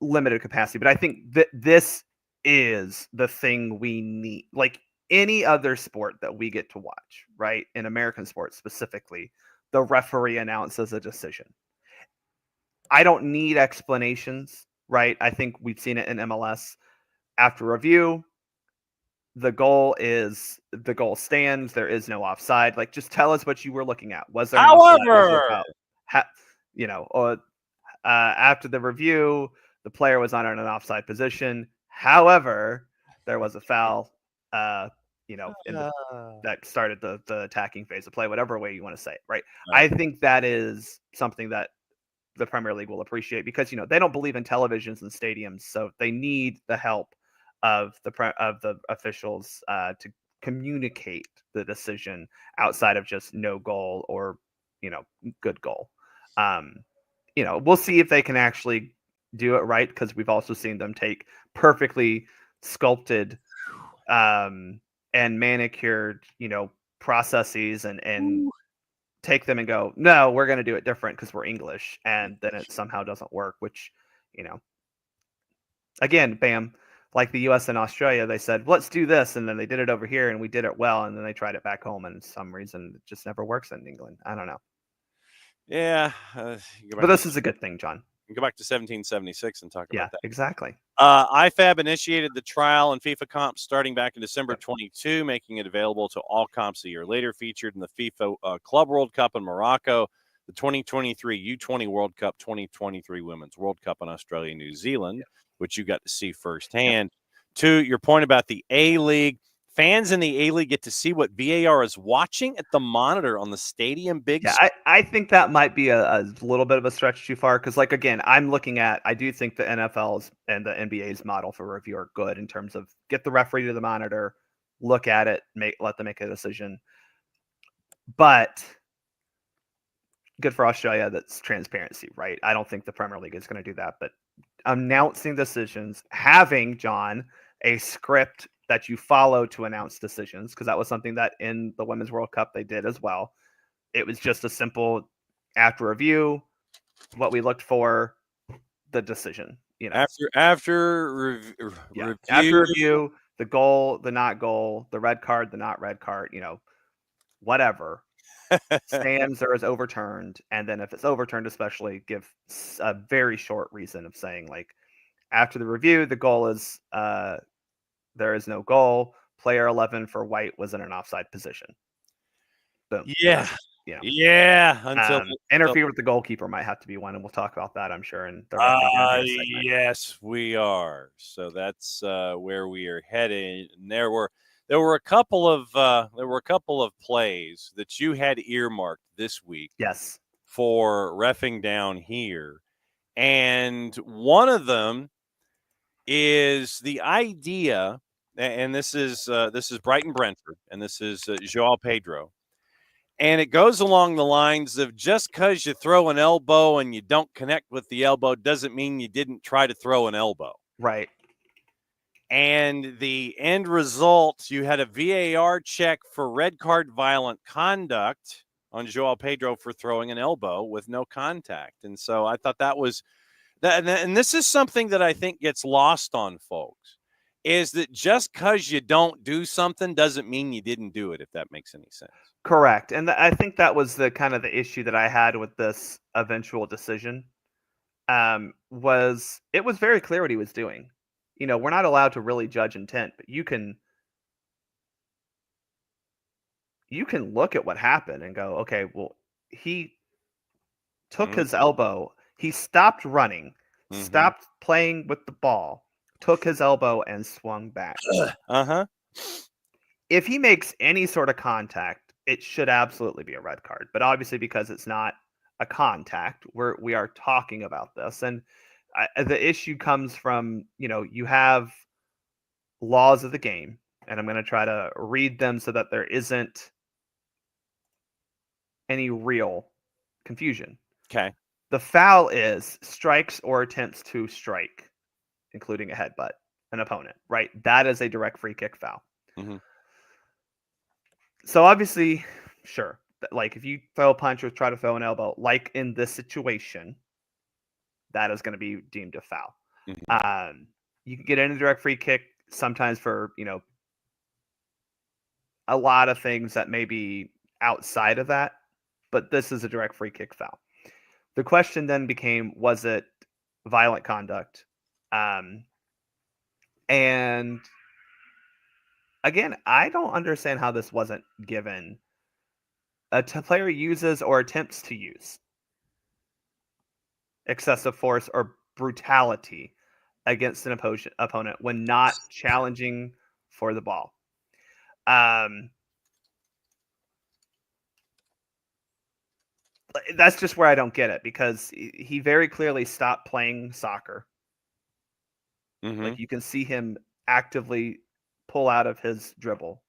limited capacity. But I think that this is the thing we need. Like any other sport that we get to watch, right? In American sports specifically, the referee announces a decision. I don't need explanations, right? I think we've seen it in MLS. After review, the goal stands. There is no offside. Like, just tell us what you were looking at. Was there an offside? Was there or after the review, the player was not in an offside position. However, there was a foul, that started the attacking phase of play, whatever way you want to say it, right? I think that is something that the Premier League will appreciate because, they don't believe in televisions and stadiums, so they need the help of the officials to communicate the decision outside of just no goal or, good goal. We'll see if they can actually do it right, because we've also seen them take perfectly sculpted and manicured, processes and take them and go, no, we're going to do it different because we're English, and then it somehow doesn't work, which, again, bam, like the US and Australia, they said, let's do this, and then they did it over here and we did it well, and then they tried it back home, and for some reason it just never works in England. I don't know. Yeah. But this is a good thing, John. Go back to 1776 and talk about that. Exactly. IFAB initiated the trial in FIFA comps starting back in December 22, making it available to all comps a year later. Featured in the FIFA Club World Cup in Morocco, the 2023 U20 World Cup, 2023 Women's World Cup in Australia and New Zealand, which you got to see firsthand. To your point about the A-League, fans in the A-League get to see what VAR is watching at the monitor on the stadium big screen. I think that might be a little bit of a stretch too far because, like, again, I do think the NFL's and the NBA's model for review are good in terms of get the referee to the monitor, look at it, let them make a decision. But good for Australia, that's transparency, right? I don't think the Premier League is going to do that, but announcing decisions, having, John, a script that you follow to announce decisions, because that was something that in the Women's World Cup they did as well. It was just a simple after review, what we looked for, the decision. After review, the goal, the not goal, the red card, the not red card, whatever. Stands or is overturned, and then if it's overturned, especially give a very short reason of saying, like, after the review, the goal is there is no goal. Player 11 for white was in an offside position. Boom. Until interfere with the goalkeeper might have to be one, and we'll talk about that, I'm sure. And yes, we are. So that's where we are headed. And there were a couple of plays that you had earmarked this week. Yes. For reffing down here, and one of them is the idea. And this is Brighton Brentford, and this is Joao Pedro. And it goes along the lines of just because you throw an elbow and you don't connect with the elbow doesn't mean you didn't try to throw an elbow. Right. And the end result, you had a VAR check for red card violent conduct on Joao Pedro for throwing an elbow with no contact. And so I thought that was that. And this is something that I think gets lost on folks, is that just because you don't do something doesn't mean you didn't do it, if that makes any sense. Correct. And I think that was the kind of the issue that I had with this eventual decision. Was it was very clear what he was doing. We're not allowed to really judge intent, but you can look at what happened and go, okay, well, he took his elbow, he stopped running, stopped playing with the ball, took his elbow and swung back. If he makes any sort of contact, it should absolutely be a red card. But obviously, because it's not a contact, we are talking about this, and the issue comes from you have laws of the game, and I'm going to try to read them so that there isn't any real confusion. Okay. The foul is strikes or attempts to strike, including a headbutt, an opponent, right? That is a direct free kick foul. So obviously, sure, like if you throw a punch or try to throw an elbow, like in this situation, that is going to be deemed a foul. You can get in a direct free kick sometimes for, a lot of things that may be outside of that, but this is a direct free kick foul. The question then became, was it violent conduct? And again, I don't understand how this wasn't given. A player uses or attempts to use excessive force or brutality against an opponent when not challenging for the ball. That's just where I don't get it, because he very clearly stopped playing soccer. Like, you can see him actively pull out of his dribble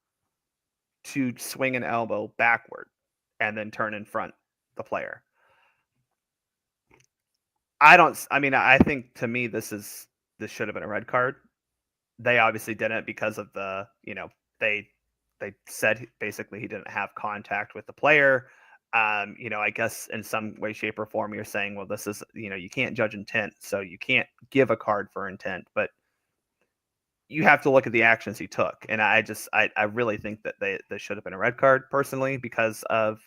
to swing an elbow backward and then turn in front the player. I think, to me, this should have been a red card. They obviously didn't because of the, they said basically he didn't have contact with the player. I guess in some way, shape, or form, you're saying, well, this is, you can't judge intent, so you can't give a card for intent, but you have to look at the actions he took. And I really think that this should have been a red card, personally, because of,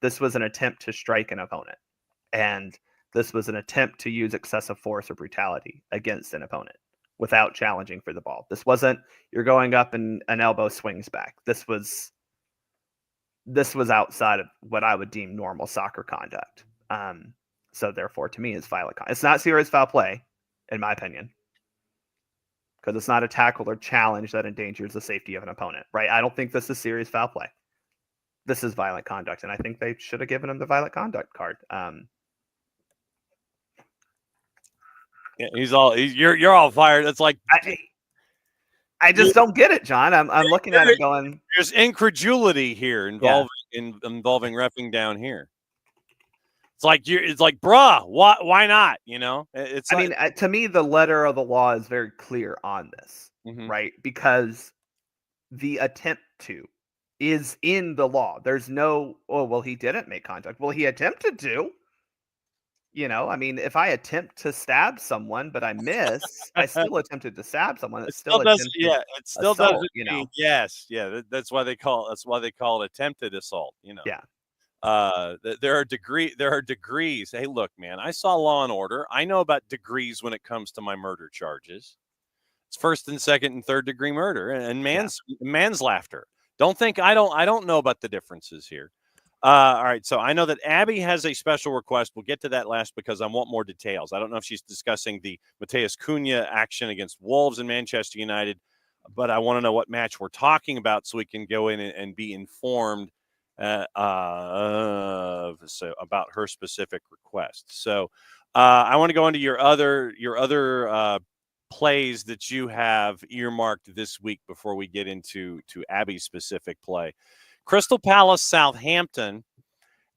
this was an attempt to strike an opponent, and this was an attempt to use excessive force or brutality against an opponent without challenging for the ball. This wasn't, you're going up and an elbow swings back. This was outside of what I would deem normal soccer conduct. So therefore, to me, it's violent conduct. It's not serious foul play, in my opinion, because it's not a tackle or challenge that endangers the safety of an opponent, right? I don't think this is serious foul play. This is violent conduct, and I think they should have given him the violent conduct card. Yeah, you're all fired. It's like I just don't get it, John. I'm looking at it going, there's incredulity here involving reffing down here. It's like, bruh, why not? To me, the letter of the law is very clear on this, right? Because the attempt to is in the law. There's no, oh, well, he didn't make contact. Well, he attempted to. If I attempt to stab someone, but I miss, I still attempted to stab someone. It still doesn't. Yeah, it still doesn't. Yes, yeah. That's why they call it attempted assault. Yeah. There are degrees. Hey, look, man, I saw Law and Order. I know about degrees when it comes to my murder charges. It's first and second and third degree murder and manslaughter. Don't think I don't know about the differences here. All right, so I know that Abby has a special request. We'll get to that last because I want more details. I don't know if she's discussing the Mateus Cunha action against Wolves and Manchester United, but I want to know what match we're talking about so we can go in and be informed about her specific request. So I want to go into your other plays that you have earmarked this week before we get into Abby's specific play. Crystal Palace, Southampton,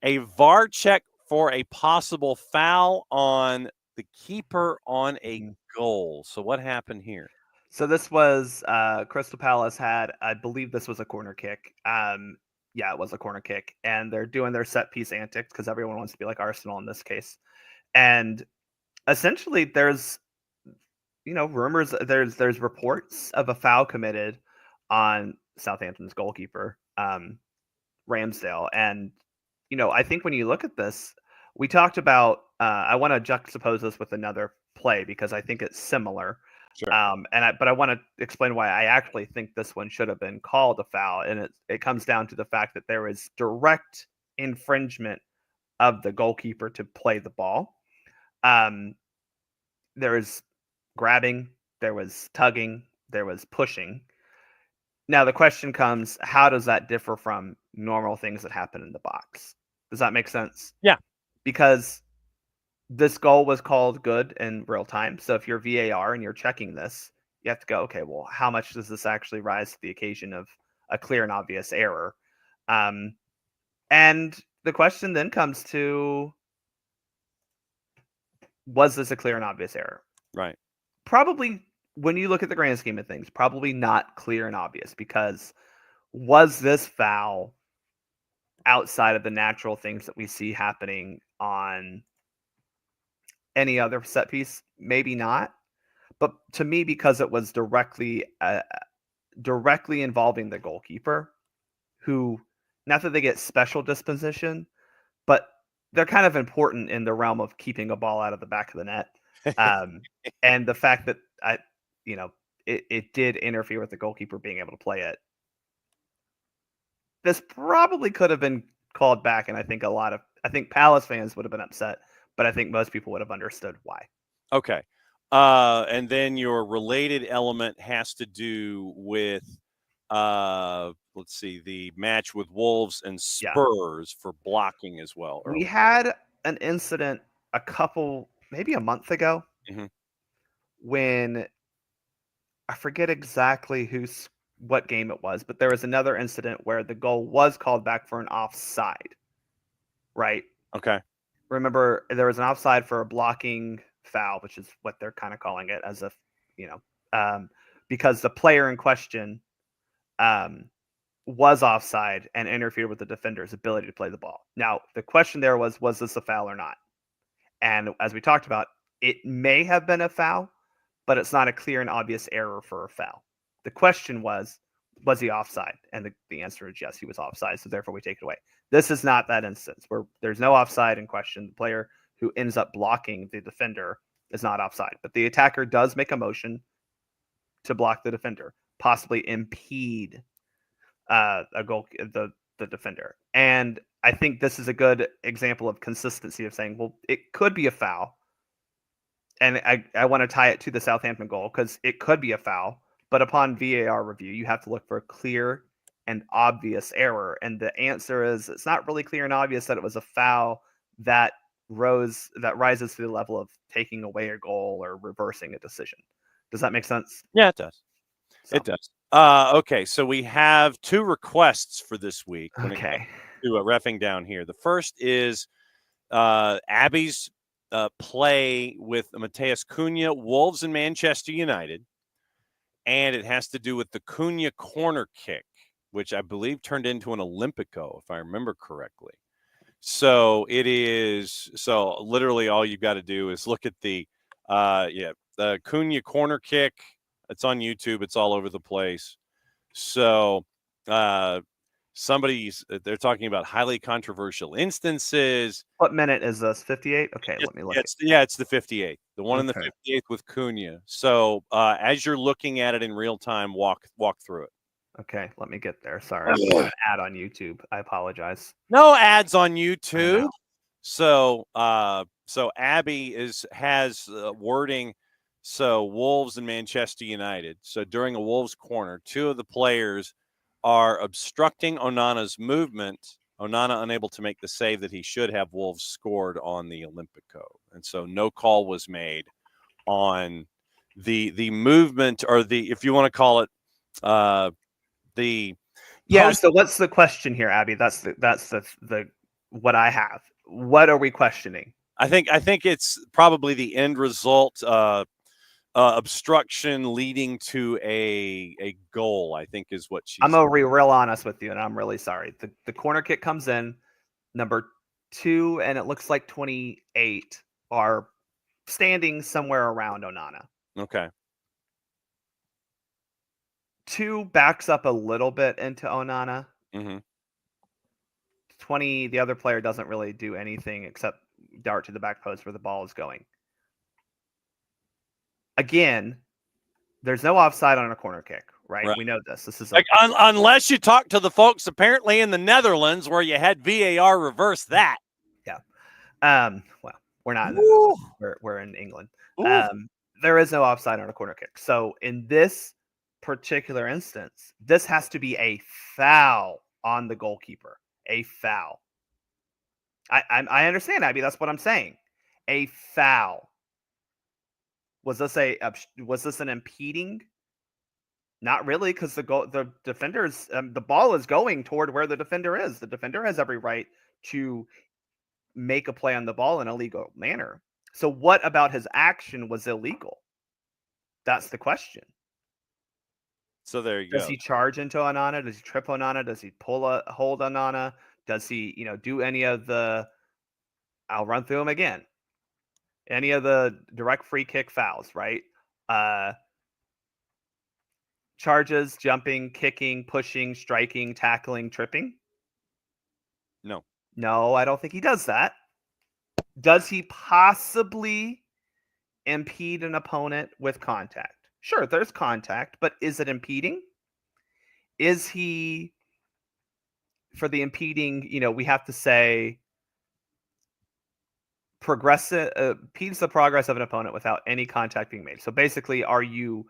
a VAR check for a possible foul on the keeper on a goal. So what happened here? So this was Crystal Palace had, I believe this was a corner kick. Yeah, it was a corner kick, and they're doing their set piece antics because everyone wants to be like Arsenal in this case. And essentially, there's rumors, there's reports of a foul committed on Southampton's goalkeeper, Ramsdale, and I think when you look at this, we talked about. I want to juxtapose this with another play because I think it's similar. Sure. But I want to explain why I actually think this one should have been called a foul, and it comes down to the fact that there is direct infringement of the goalkeeper to play the ball. There was grabbing, there was tugging, there was pushing. Now the question comes: how does that differ from normal things that happen in the box? Does that make sense? Yeah. Because this goal was called good in real time. So if you're VAR and you're checking this, you have to go, okay, well, how much does this actually rise to the occasion of a clear and obvious error? And the question then comes to, was this a clear and obvious error? Right. Probably, when you look at the grand scheme of things, probably not clear and obvious, because was this foul outside of the natural things that we see happening on any other set piece? Maybe not. But to me, because it was directly involving the goalkeeper, who, not that they get special disposition, but they're kind of important in the realm of keeping a ball out of the back of the net. And the fact that it did interfere with the goalkeeper being able to play it. This probably could have been called back, and I think Palace fans would have been upset, but I think most people would have understood why. Okay. And then your related element has to do with, let's see, the match with Wolves and Spurs for blocking as well. We had an incident maybe a month ago, when I forget exactly what game it was, but there was another incident where the goal was called back for an offside. Right? Okay. Remember, there was an offside for a blocking foul, which is what they're kind of calling it, as if, because the player in question was offside and interfered with the defender's ability to play the ball. Now, the question there was this a foul or not? And as we talked about, it may have been a foul, but it's not a clear and obvious error for a foul. The question was he offside? And the answer is yes, he was offside, so therefore we take it away. This is not that instance where there's no offside in question. The player who ends up blocking the defender is not offside, but the attacker does make a motion to block the defender, possibly impede the defender. And I think this is a good example of consistency of saying, well, it could be a foul. And I want to tie it to the Southampton goal because it could be a foul, but upon VAR review, you have to look for a clear and obvious error. And the answer is, it's not really clear and obvious that it was a foul that rises to the level of taking away a goal or reversing a decision. Does that make sense? Yeah, it does. So. It does. Okay, so we have two requests for this week. Okay. To reffing down here. The first is Abby's play with Mateus Cunha, Wolves and Manchester United. And it has to do with the Cunha corner kick, which I believe turned into an Olympico, if I remember correctly. So it is. So literally all you got to do is look at the Cunha corner kick. It's on YouTube. It's all over the place. So they're talking about highly controversial instances. What minute is this? 58? Okay, let me look. It's the 58th. The one in the 58th with Cunha. So as you're looking at it in real time, walk through it. Okay, let me get there. Sorry, I'm getting an ad on YouTube. I apologize. No ads on YouTube. So Abby has wording. So Wolves and Manchester United. So during a Wolves corner, two of the players are obstructing Onana's movement. Onana unable to make the save that he should have. Wolves scored on the Olympico, and so no call was made on the movement, or the, if you want to call it, the Yeah. So what's the question here, Abby? That's the what I have. What are we questioning? I think it's probably the end result. Obstruction leading to a goal, I think, is what she's. I'm gonna be real honest with you, and I'm really sorry. The corner kick comes in, number 2, and it looks like 28 are standing somewhere around Onana. Okay. 2 backs up a little bit into Onana. Mm-hmm. 20, the other player doesn't really do anything except dart to the back post where the ball is going. Again, there's no offside on a corner kick, right? We know this. This is like, unless you talk to the folks apparently in the Netherlands where you had VAR reverse that. Yeah. Well, we're not in the Netherlands. We're in England. There is no offside on a corner kick. So in this particular instance, this has to be a foul on the goalkeeper. A foul. I understand, Abby. That's what I'm saying. A foul. Was this an impeding? Not really, because the defender's the ball is going toward where the defender is. The defender has every right to make a play on the ball in a legal manner. So what about his action was illegal? That's the question. So there you go. Does he charge into Onana? Does he trip Onana? Does he pull a hold Onana? Does he, do any of the? I'll run through them again. Any of the direct free kick fouls, right? Charges, jumping, kicking, pushing, striking, tackling, tripping? No, I don't think he does that. Does he possibly impede an opponent with contact? Sure, there's contact, but is it impeding? Is he, for the impeding, we have to say impedes the progress of an opponent without any contact being made. So basically, are you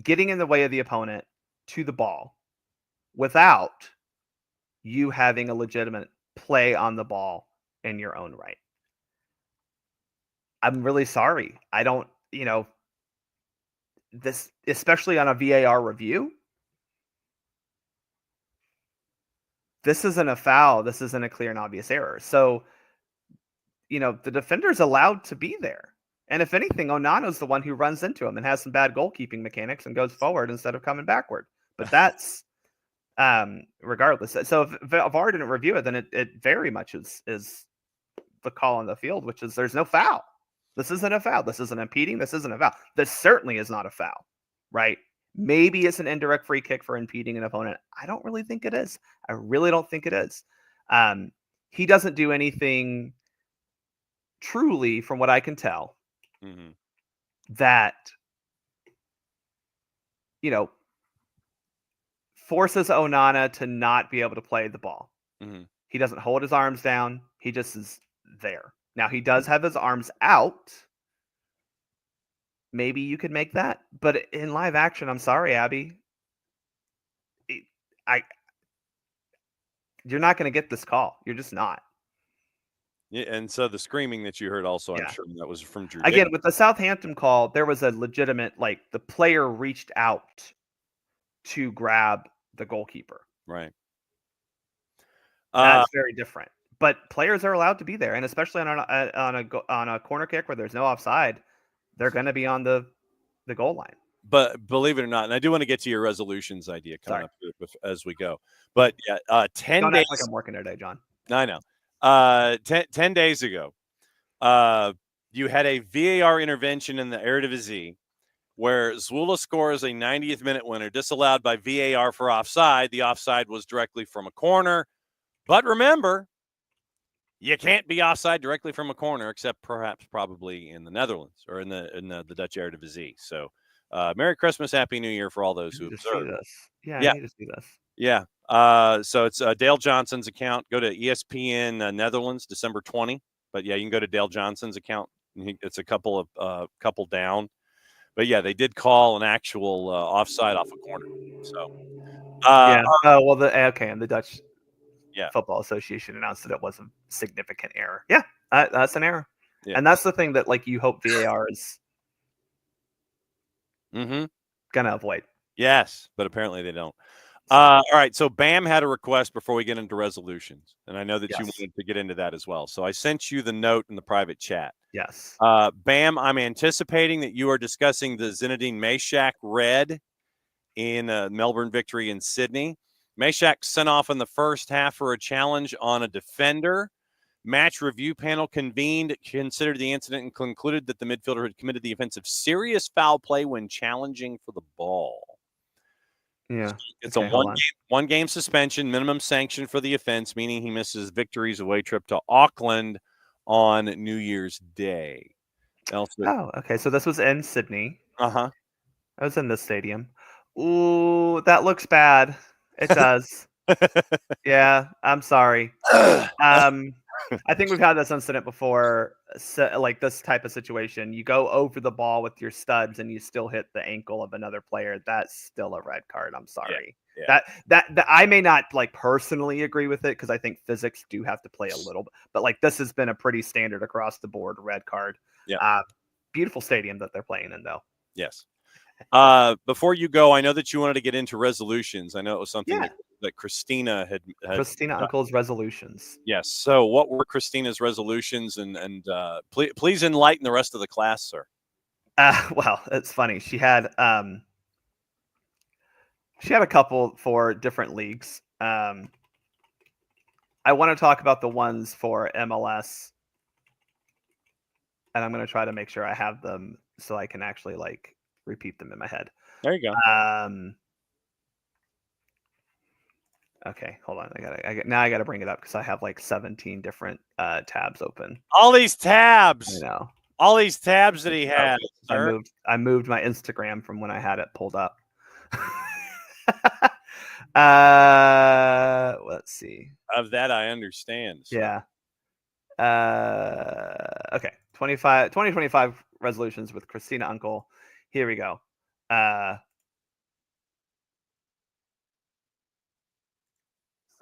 getting in the way of the opponent to the ball without you having a legitimate play on the ball in your own right? I'm really sorry. I don't, this, especially on a VAR review, this isn't a foul. This isn't a clear and obvious error. So, the defender's allowed to be there. And if anything, Onana's the one who runs into him and has some bad goalkeeping mechanics and goes forward instead of coming backward. But that's regardless. So if VAR didn't review it, then it very much is the call on the field, which is there's no foul. This isn't a foul. This isn't impeding. This isn't a foul. This certainly is not a foul, right? Maybe it's an indirect free kick for impeding an opponent. I don't really think it is. I really don't think it is. He doesn't do anything truly, from what I can tell, that, forces Onana to not be able to play the ball. He doesn't hold his arms down. He just is there. Now, he does have his arms out. Maybe you could make that. But in live action, I'm sorry, Abby. You're not going to get this call. You're just not. Yeah, and so the screaming that you heard also, I'm sure that was from Drew. Again, with the Southampton call, there was a legitimate, the player reached out to grab the goalkeeper. Right. That's very different. But players are allowed to be there, and especially on a corner kick where there's no offside, they're going to be on the goal line. But believe it or not, and I do want to get to your resolutions idea coming up as we go. But yeah, 10 Don't days. act like I'm working today, John. I know. 10 days ago, you had a VAR intervention in the Eredivisie where Zwolle scores a 90th minute winner, disallowed by VAR for offside. The offside was directly from a corner. But remember, you can't be offside directly from a corner, except probably in the Netherlands or in the Dutch Eredivisie. So, Merry Christmas, Happy New Year for all those who observe. Yeah, I need to see this. Yeah. So it's Dale Johnson's account. Go to ESPN Netherlands, December 20. But yeah, you can go to Dale Johnson's account. It's a couple down. But yeah, they did call an actual offside off a corner. So and the Dutch Football Association announced that it was a significant error. Yeah, that's an error. Yeah. And that's the thing that you hope VAR is gonna avoid. Yes, but apparently they don't. So, All right. So Bam had a request before we get into resolutions, and I know that you yes, wanted to get into that as well. So I sent you the note in the private chat. yes. Bam, I'm anticipating that you are discussing the Zinedine Meshack red in Melbourne victory in Sydney. Meshack sent off in the first half for a challenge on a defender. Match review panel convened, considered the incident, and concluded that the midfielder had committed the offense of serious foul play when challenging for the ball. Yeah. It's Okay, a hold on. one game suspension, minimum sanction for the offense, meaning he misses victory's away trip to Auckland on New Year's Day. Also, Oh, okay. So this was in Sydney. uh I was in this stadium. Ooh, that looks bad. It does. Yeah, I'm sorry. huh. Um, I think we've had this incident before, like this type of situation. You go over the ball with your studs and you still hit the ankle of another player. That's still a red card. I'm Yeah, sorry. yeah. That I may not like personally agree with it because I think physics do have to play a little bit, but like this has been a pretty standard across the board red card. Yeah. Beautiful stadium that they're playing in though. Yes. Before you go, I know that you wanted to get into resolutions. I know it was something Yeah, that Christina had Christina Uncle's resolutions. Yes. So, what were Christina's resolutions, and please enlighten the rest of the class, sir. Well, it's funny. She had a couple for different leagues. I want to talk about the ones for MLS, and I'm going to try to make sure I have them so I can actually like repeat them in my head. There you go. Okay, hold on. I gotta bring it up because I have like 17 different tabs open. All these I tabs, know. all these tabs that he Oh, has, sir. I moved my Instagram from when I had it pulled up. Let's see. Of that, I understand. Sir. Yeah. Okay. 2025 resolutions with Christina Uncle. Here we go.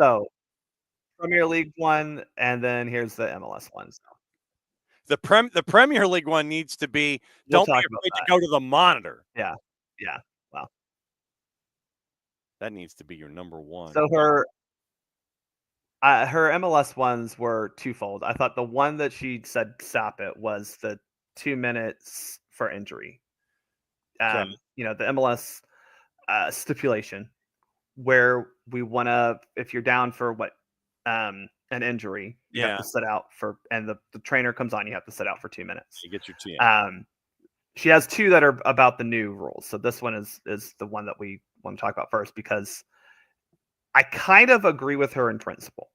So Premier League one, and then here's the MLS one. So The Premier League one needs to be. we'll Don't be talk about afraid to that. go to the monitor. Yeah. Yeah. Well, That needs to be your number one. so her MLS ones were twofold. I thought the one that she said stop it was the 2 minutes for injury. Okay. The MLS stipulation where we want to, if you're down for an injury, you have Yeah. to sit out and the trainer comes on, you have to sit out for 2 minutes. You get your two. She has two that are about the new rules. So this one is the one that we want to talk about first because I kind of agree with her in principle.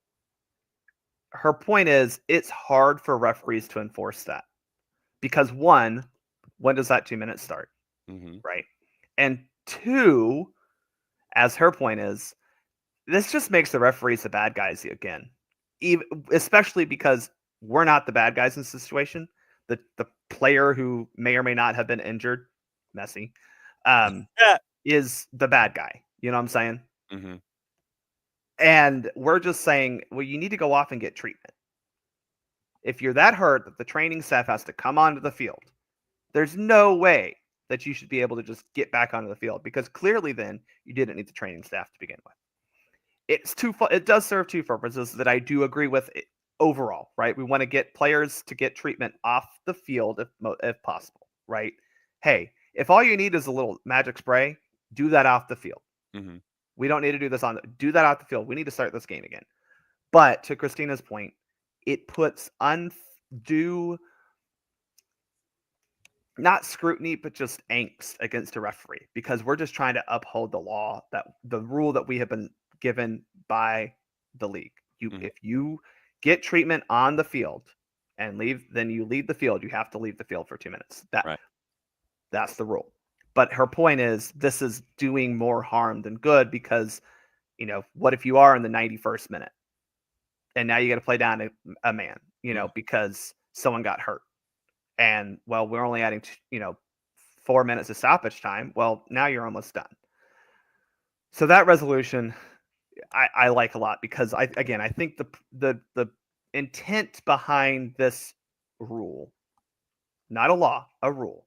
Her point is it's hard for referees to enforce that because one, when does that 2 minutes start? Mm-hmm. Right. And two, as her point is, this just makes the referees the bad guys again, especially because we're not the bad guys in this situation. The player who may or may not have been injured, Messi, Yeah. is the bad guy. You know what I'm saying? Mm-hmm. And we're just saying, well, you need to go off and get treatment. If you're that hurt that the training staff has to come onto the field, there's no way that you should be able to just get back onto the field because clearly then you didn't need the training staff to begin with. It does serve two purposes that I do agree with overall, right? We want to get players to get treatment off the field if possible, right? Hey, if all you need is a little magic spray, do that off the field. Mm-hmm. We don't need to do this do that off the field. We need to start this game again. But to Christina's point, it puts undue not scrutiny, but just angst against a referee because we're just trying to uphold the law the rule that we have been given by the league. If you get treatment on the field and then you leave the field, you have to leave the field for 2 minutes. That's the rule. But her point is this is doing more harm than good because, what if you are in the 91st minute and now you got to play down a man, because someone got hurt. And well, we're only adding 4 minutes of stoppage time. Well, now you're almost done. So that resolution I like a lot because I think the intent behind this rule, not a law, a rule,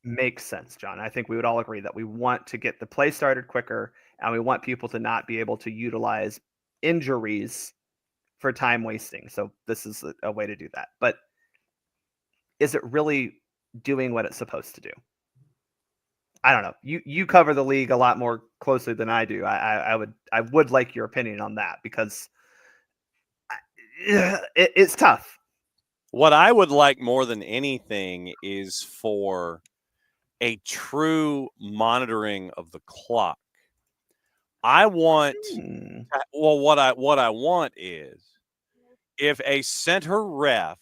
makes sense, John. I think we would all agree that we want to get the play started quicker, and we want people to not be able to utilize injuries for time wasting. So this is a way to do that. But is it really doing what it's supposed to do? I don't know. You cover the league a lot more closely than I do. I would like your opinion on that, because it's tough. What I would like more than anything is for a true monitoring of the clock. I want what I want is, if a center ref,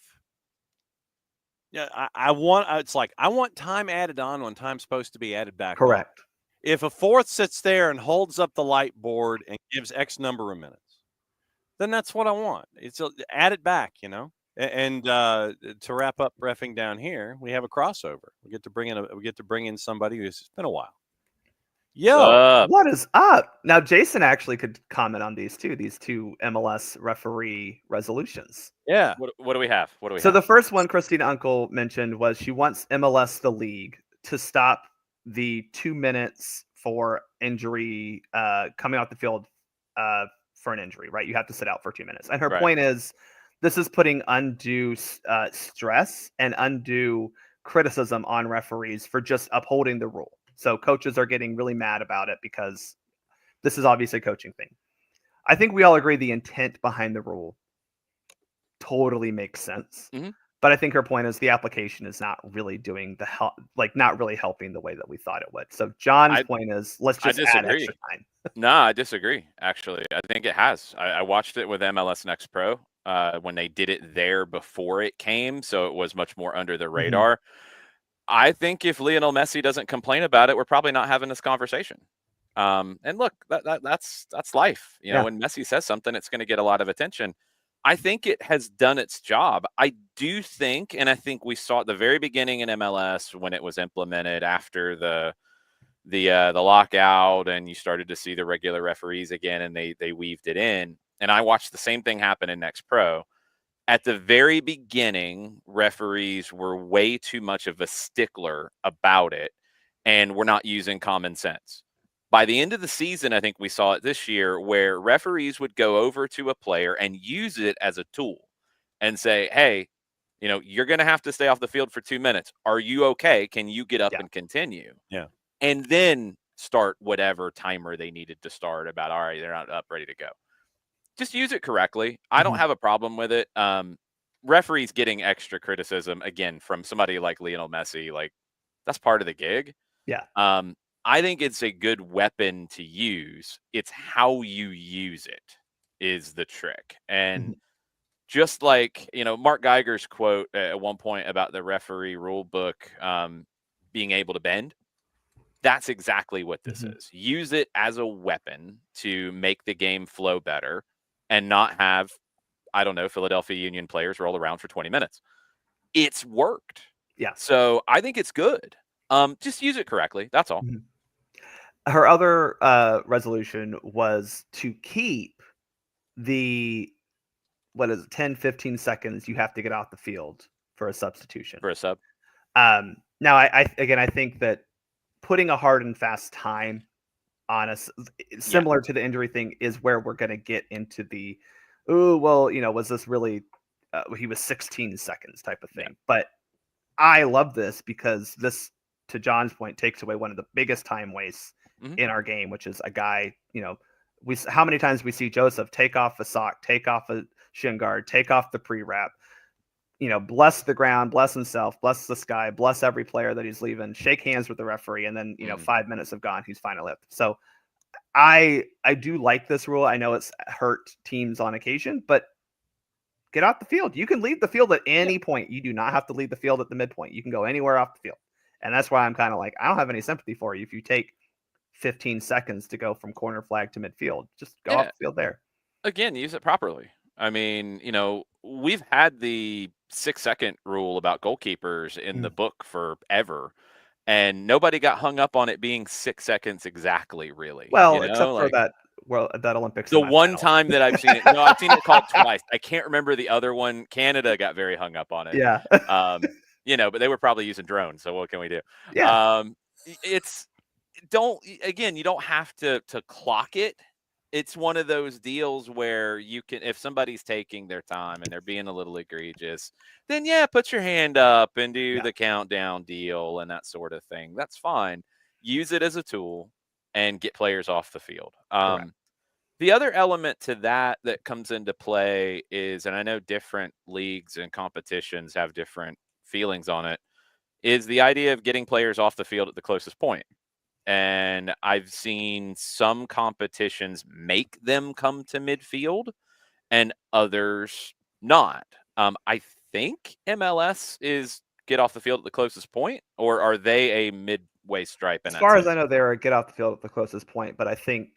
I want time added on when time's supposed to be added back on. Correct. If a fourth sits there and holds up the light board and gives X number of minutes, then that's what I want. It's add it back, And to wrap up reffing down here, we have a crossover. We get to bring in somebody who's been a while. Yo, what is up? Now, Jason actually could comment on these too. These two MLS referee resolutions. Yeah. What do we have? So the first one Christina Uncle mentioned was she wants MLS, the league, to stop the 2 minutes for injury coming off the field for an injury, right? You have to sit out for 2 minutes. And her point is, this is putting undue stress and undue criticism on referees for just upholding the rule. So coaches are getting really mad about it because this is obviously a coaching thing. I think we all agree the intent behind the rule totally makes sense. Mm-hmm. But I think her point is the application is not really doing the help, not really helping the way that we thought it would. So John's point is, let's just add extra time. No, I disagree. Actually, I think it has. I watched it with MLS Next Pro when they did it there before it came, so it was much more under the radar. Mm-hmm. I think if Lionel Messi doesn't complain about it, we're probably not having this conversation. And look, that's life. You know, when Messi says something, it's going to get a lot of attention. I think it has done its job. I do think, and I think we saw at the very beginning in MLS when it was implemented after the lockout, and you started to see the regular referees again, and they weaved it in. And I watched the same thing happen in Next Pro. At the very beginning, referees were way too much of a stickler about it, and we're not using common sense. By the end of the season, I think we saw it this year, where referees would go over to a player and use it as a tool and say, hey, you know, you're going to have to stay off the field for 2 minutes. Are you okay? Can you get up and continue? Yeah. And then start whatever timer they needed to start about, all right, they're not up, ready to go. Just use it correctly. I don't have a problem with it. Referees getting extra criticism, again, from somebody like Lionel Messi, like, that's part of the gig. Yeah. I think it's a good weapon to use. It's how you use it is the trick. And just like, you know, Mark Geiger's quote at one point about the referee rule book being able to bend, that's exactly what this is. Use it as a weapon to make the game flow better and not have, I don't know, Philadelphia Union players roll around for 20 minutes. It's worked. Yeah. So I think it's good. Just use it correctly. That's all. Her other resolution was to keep the, 10, 15 seconds you have to get off the field for a substitution. For a sub. Now, I think that putting a hard and fast time on us, similar to the injury thing, is where we're going to get into the, was this really, he was 16 seconds type of thing. But I love this because this, to John's point, takes away one of the biggest time wastes in our game, which is a guy, how many times we see Joseph take off a sock, take off a shin guard, take off the pre-wrap, bless the ground, bless himself, bless the sky, bless every player that he's leaving, shake hands with the referee, and then 5 minutes have gone, he's finally left. So I do like this rule. I know it's hurt teams on occasion, but get off the field. You can leave the field at any point. You do not have to leave the field at the midpoint. You can go anywhere off the field. And that's why I'm kind of like, I don't have any sympathy for you if you take 15 seconds to go from corner flag to midfield. Just go off the field there. Again, use it properly. I mean, we've had the 6-second rule about goalkeepers in the book forever, and nobody got hung up on it being 6 seconds exactly, really. Well, except for that Olympics. The one time that I've seen it. No, I've seen it called twice. I can't remember the other one. Canada got very hung up on it. Yeah. but they were probably using drones. So what can we do? Yeah. It's you don't have to clock it. It's one of those deals where you can, if somebody's taking their time and they're being a little egregious, then yeah, put your hand up and do the countdown deal and that sort of thing. That's fine. Use it as a tool and get players off the field. The other element to that comes into play is, and I know different leagues and competitions have different feelings on it, is the idea of getting players off the field at the closest point. And I've seen some competitions make them come to midfield and others not. I think MLS is get off the field at the closest point, or are they a midway stripe in As that far as sense? I know, they're a get off the field at the closest point, but I think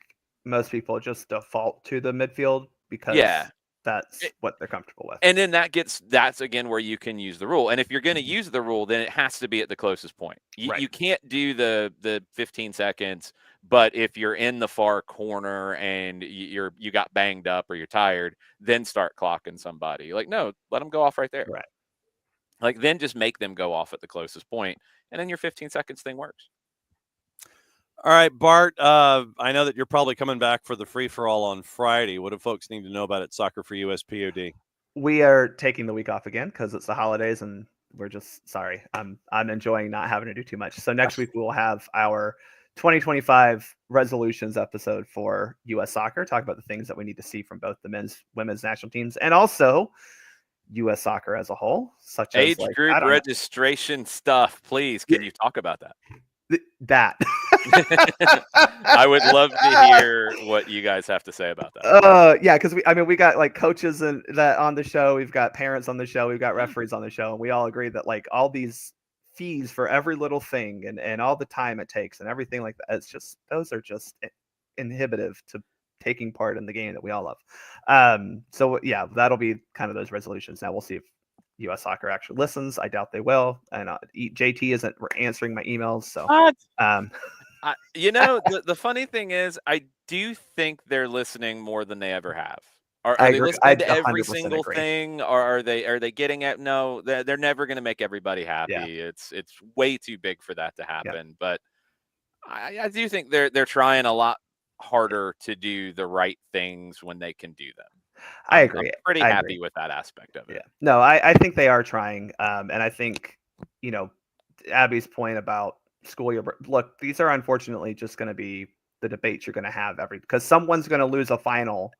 most people just default to the midfield because Yeah. that's what they're comfortable with. And then that's again where you can use the rule. And if you're going to use the rule, then it has to be at the closest point. You can't do the 15 seconds, but if you're in the far corner and you got banged up or you're tired, then start clocking somebody. Like, no, let them go off right there. Right. Like, then just make them go off at the closest point, and then your 15 seconds thing works. All right, Bart, I know that you're probably coming back for the free-for-all on Friday. What do folks need to know about it, Soccer for US POD? We are taking the week off again because it's the holidays, and we're just sorry. I'm enjoying not having to do too much. So next week we will have our 2025 resolutions episode for US Soccer, talk about the things that we need to see from both the men's, women's national teams, and also US Soccer as a whole, such as Age group registration stuff. Please, can you talk about that? That I would love to hear what you guys have to say about that. Yeah, because we got like coaches and that on the show, we've got parents on the show, we've got referees on the show, and we all agree that like all these fees for every little thing and all the time it takes and everything like that, it's just those are just inhibitive to taking part in the game that we all love. So yeah, that'll be kind of those resolutions. Now we'll see if US Soccer actually listens. I doubt they will. And JT isn't answering my emails. So, the funny thing is, I do think they're listening more than they ever have. Are I they agree. listening to I every 100% single agree. thing, or are they getting at? No, they're never going to make everybody happy. Yeah. It's way too big for that to happen. But I do think they're trying a lot harder to do the right things when they can do them. I agree. I'm pretty happy with that aspect of it. Yeah. No, I think they are trying. And I think, Abby's point about school year, look, these are unfortunately just going to be the debates you're going to have because someone's going to lose a final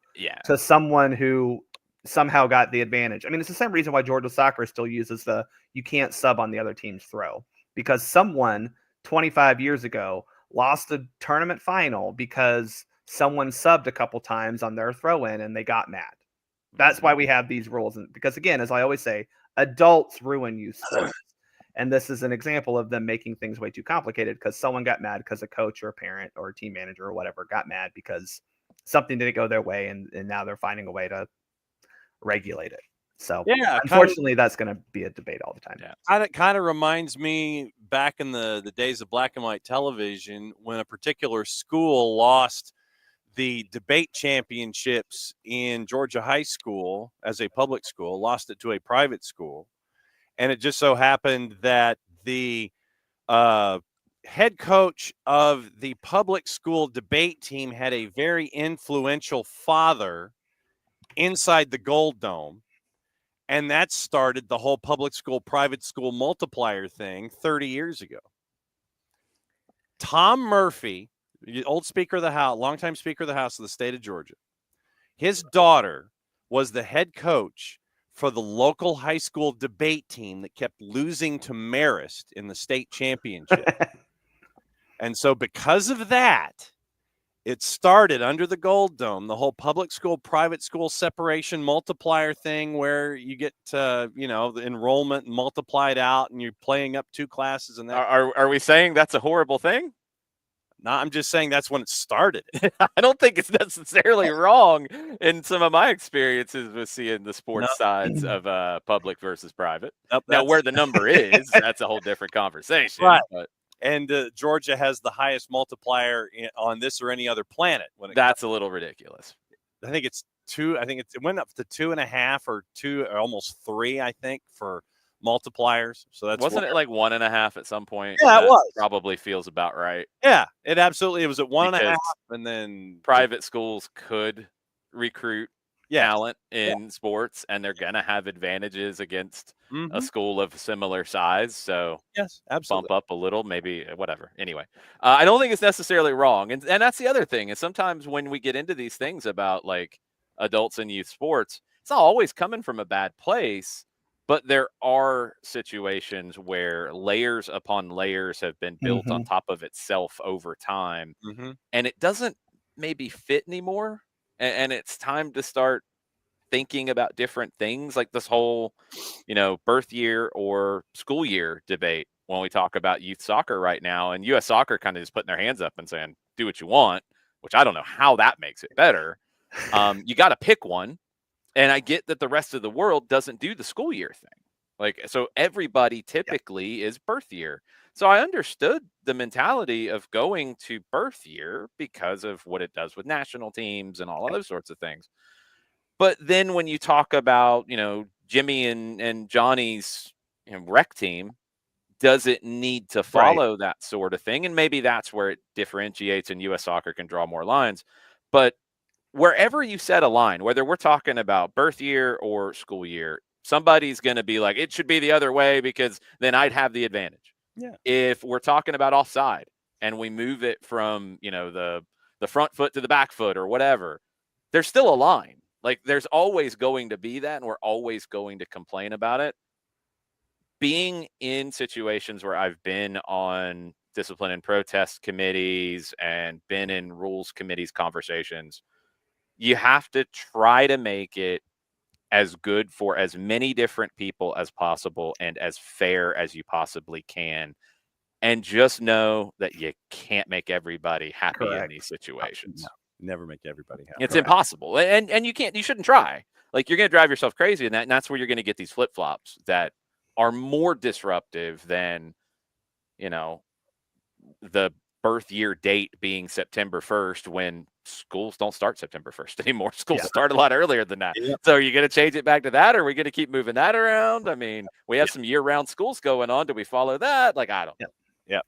to someone who somehow got the advantage. I mean, it's the same reason why Georgia soccer still uses you can't sub on the other team's throw, because someone 25 years ago lost a tournament final because someone subbed a couple times on their throw in and they got mad. That's why we have these rules. And because again, as I always say, adults ruin youth sports. And this is an example of them making things way too complicated because someone got mad because a coach or a parent or a team manager or whatever got mad because something didn't go their way. And now they're finding a way to regulate it. So unfortunately, that's going to be a debate all the time. Yeah. It kind of reminds me back in the days of black and white television when a particular school lost the debate championships in Georgia high school as a public school, lost it to a private school. And it just so happened that the head coach of the public school debate team had a very influential father inside the Gold Dome. And that started the whole public school, private school multiplier thing 30 years ago. Tom Murphy, old Speaker of the House, longtime Speaker of the House of the state of Georgia, his daughter was the head coach for the local high school debate team that kept losing to Marist in the state championship. And so because of that, it started under the Gold Dome, the whole public school, private school separation multiplier thing where you get, the enrollment multiplied out and you're playing up two classes. And that. Are we saying that's a horrible thing? No, I'm just saying that's when it started. I don't think it's necessarily wrong in some of my experiences with seeing the sports sides of public versus private. Now, where the number is, that's a whole different conversation. Right. But. And Georgia has the highest multiplier on this or any other planet. That's a little ridiculous. I think it's 2. I think it went up to 2.5 or 2, or almost 3, I think, for multipliers. So that's Wasn't it like 1.5 at some point? Yeah, it That was. probably feels about right. Yeah, it was at 1.5, Because and then private schools could recruit Yes. talent in sports, and they're going to have advantages against a Mhm. school of similar size. So Yes, absolutely. bump up a little, maybe, whatever. Anyway, I don't think it's necessarily wrong. And that's the other thing is sometimes when we get into these things about like adults and youth sports, it's not always coming from a bad place, but there are situations where layers upon layers have been built on Mhm. top of itself over time, Mhm. and it doesn't maybe fit anymore. And it's time to start thinking about different things, like this whole, birth year or school year debate when we talk about youth soccer right now. And US Soccer kind of just putting their hands up and saying, do what you want, which I don't know how that makes it better. You got to pick one. And I get that the rest of the world doesn't do the school year thing. Like, so everybody typically is birth year. So I understood the mentality of going to birth year because of what it does with national teams and all of those sorts of things. But then when you talk about, Jimmy and Johnny's rec team, does it need to Right. follow that sort of thing? And maybe that's where it differentiates and US Soccer can draw more lines. But wherever you set a line, whether we're talking about birth year or school year, somebody's going to be like, it should be the other way because then I'd have the advantage. Yeah. If we're talking about offside and we move it from, the front foot to the back foot or whatever, there's still a line. Like there's always going to be that, and we're always going to complain about it. Being in situations where I've been on discipline and protest committees and been in rules committees conversations, you have to try to make it as good for as many different people as possible and as fair as you possibly can. And just know that you can't make everybody happy in Correct. these situations. No, never make everybody happy. It's Correct. impossible. And you shouldn't try. Like you're going to drive yourself crazy in that. And that's where you're going to get these flip-flops that are more disruptive than, the birth year date being September 1st when schools don't start September 1st anymore. Schools Yeah. start a lot earlier than that. Yep. So are you going to change it back to that, or are we going to keep moving that around? I mean, we have some year-round schools going on. Do we follow that? Like, I don't know. Yep.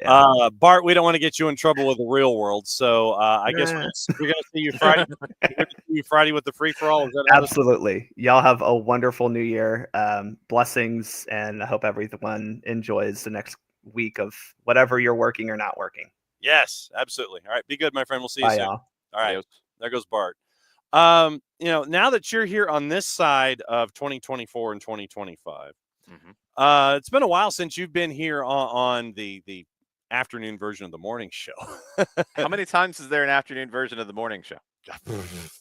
Yeah. Bart, we don't want to get you in trouble with the real world, so I guess Nah. we're going to see you Friday. We're going to see you Friday with the free for all. Is that how this- Absolutely. Y'all have a wonderful new year. Blessings, and I hope everyone enjoys the next week of whatever you're working or not working. Yes, absolutely. All right, be good, my friend. We'll see you Bye, soon. y'all. All right, Adios. there goes Bart. Now that you're here on this side of 2024 and 2025, it's been a while since you've been here on the afternoon version of the morning show. How many times is there an afternoon version of the morning show?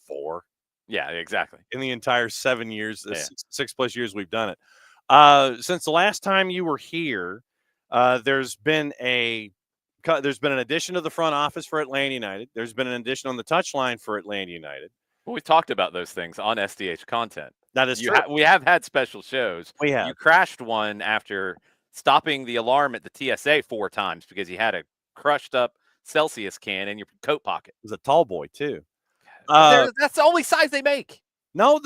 4 Yeah, exactly. in the entire 7 years, Yeah. 6+ years we've done it. Since the last time you were here, there's been an addition to the front office for Atlanta United. There's been an addition on the touchline for Atlanta United. Well, we've talked about those things on SDH content. That is true. We have had special shows. We have. You crashed one after stopping the alarm at the TSA 4 times because you had a crushed up Celsius can in your coat pocket. It was a tall boy too. That's the only size they make. No.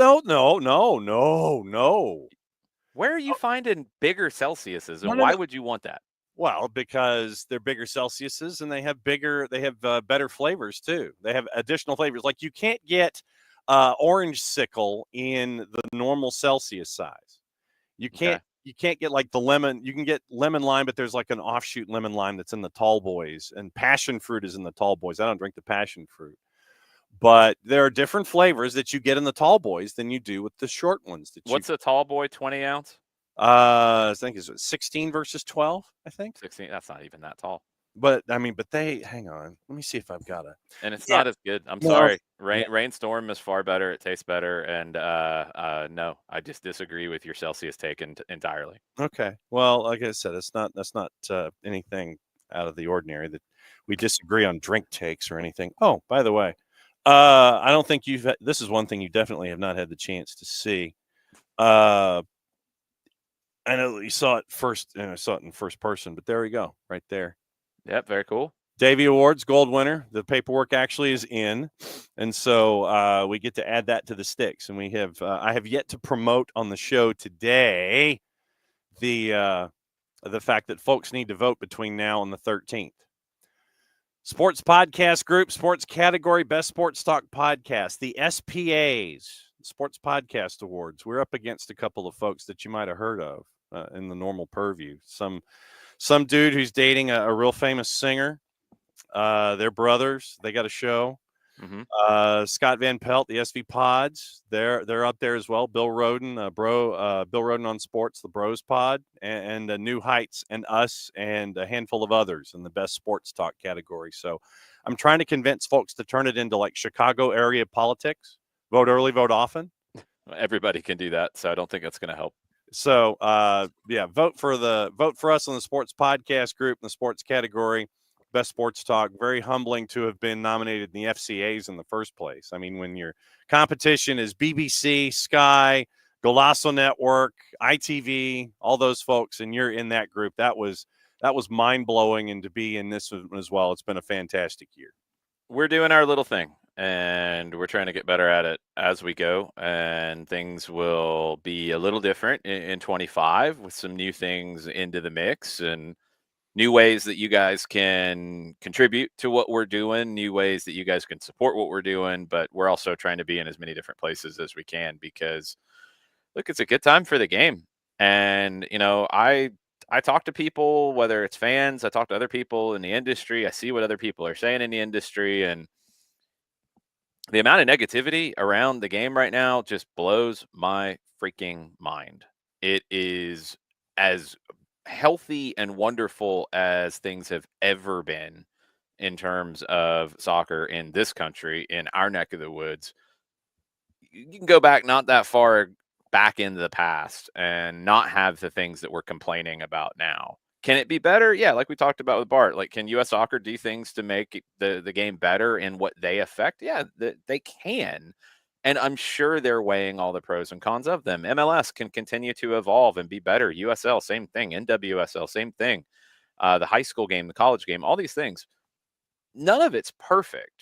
Where are you finding bigger Celsiuses, and No. why would you want that? Well, because they're bigger Celsiuses and they have better flavors too. They have additional flavors. Like you can't get orange sickle in the normal Celsius size. You can't. Okay. You can't get like the lemon. You can get lemon lime, but there's like an offshoot lemon lime that's in the tall boys, and passion fruit is in the tall boys. I don't drink the passion fruit, but there are different flavors that you get in the tall boys than you do with the short ones. What's a tall boy 20 ounce? I think it's 16 versus 12. I think 16. That's not even that tall. But I mean, hang on. Let me see if I've got And it's Yeah. not as good. I'm No. sorry. Yeah. Rainstorm is far better. It tastes better. And no, I just disagree with your Celsius take entirely. Okay. Well, like I said, that's not anything out of the ordinary that we disagree on drink takes or anything. Oh, by the way, I don't think this is one thing you definitely have not had the chance to see. I know that you saw it first, and I saw it in first person, but there we go, right there. Yep, very cool. Davey Awards, gold winner. The paperwork actually is in, and so we get to add that to the sticks. And I have yet to promote on the show today the fact that folks need to vote between now and the 13th. Sports Podcast Group, Sports Category, Best Sports Talk Podcast, the SPAs, Sports Podcast Awards. We're up against a couple of folks that you might have heard of in the normal purview. Some dude who's dating a real famous singer. They're brothers. They got a show. Mm-hmm. Scott Van Pelt, the SV Pods, they're up there as well. Bill Roden, Bill Roden on Sports, the Bros Pod, and New Heights, and us, and a handful of others in the Best Sports Talk category. So I'm trying to convince folks to turn it into like Chicago area politics. Vote early, vote often. Everybody can do that, so I don't think that's going to help. So vote for us on the Sports Podcast Group in the sports category. Best Sports Talk. Very humbling to have been nominated in the FCAs in the first place. I mean, when your competition is BBC, Sky, Golasso Network, ITV, all those folks, and you're in that group, that was mind-blowing, and to be in this as well, it's been a fantastic year. We're doing our little thing, and we're trying to get better at it as we go, and things will be a little different in 25 with some new things into the mix and new ways that you guys can contribute to what we're doing, new ways that you guys can support what we're doing. But we're also trying to be in as many different places as we can, because look, it's a good time for the game. And, I talk to people, whether it's fans, I talk to other people in the industry. I see what other people are saying in the industry, and the amount of negativity around the game right now just blows my freaking mind. It is as healthy and wonderful as things have ever been in terms of soccer in this country, in our neck of the woods. You can go back not that far back into the past and not have the things that we're complaining about now. Can it be better? Yeah, like we talked about with Bart. Like, can U.S. Soccer do things to make the game better in what they affect? Yeah, they can. And I'm sure they're weighing all the pros and cons of them. MLS can continue to evolve and be better. USL, same thing. NWSL, same thing. The high school game, the college game, all these things. None of it's perfect.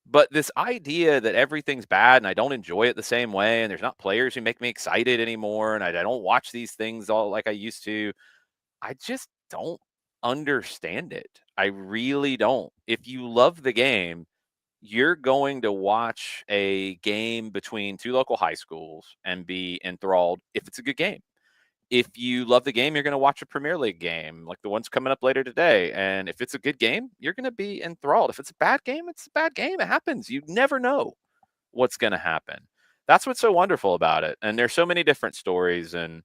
But this idea that everything's bad and I don't enjoy it the same way, and there's not players who make me excited anymore, and I don't watch these things all like I used to, I just don't understand it. I really don't. If you love the game, you're going to watch a game between two local high schools and be enthralled if it's a good game. If you love the game, you're going to watch a Premier League game like the one's coming up later today. And if it's a good game, you're going to be enthralled. If it's a bad game, it's a bad game. It happens. You never know what's going to happen. That's what's so wonderful about it. And there's so many different stories. And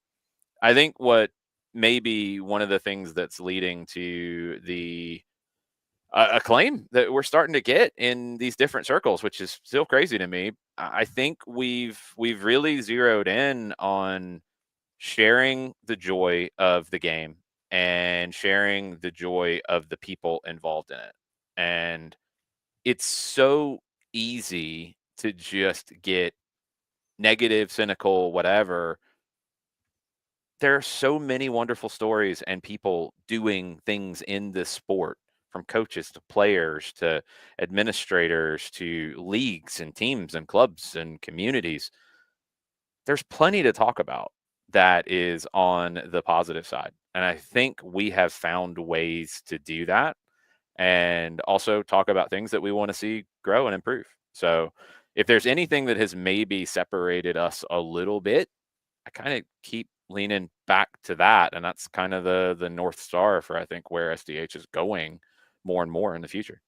I think what maybe one of the things that's leading to the acclaim that we're starting to get in these different circles, which is still crazy to me. I think we've really zeroed in on sharing the joy of the game and sharing the joy of the people involved in it. And it's so easy to just get negative, cynical, whatever. There are so many wonderful stories and people doing things in this sport, from coaches to players to administrators to leagues and teams and clubs and communities. There's plenty to talk about that is on the positive side. And I think we have found ways to do that and also talk about things that we want to see grow and improve. So if there's anything that has maybe separated us a little bit, I kind of keep leaning back to that. And that's kind of the North Star for, I think, where SDH is going more and more in the future.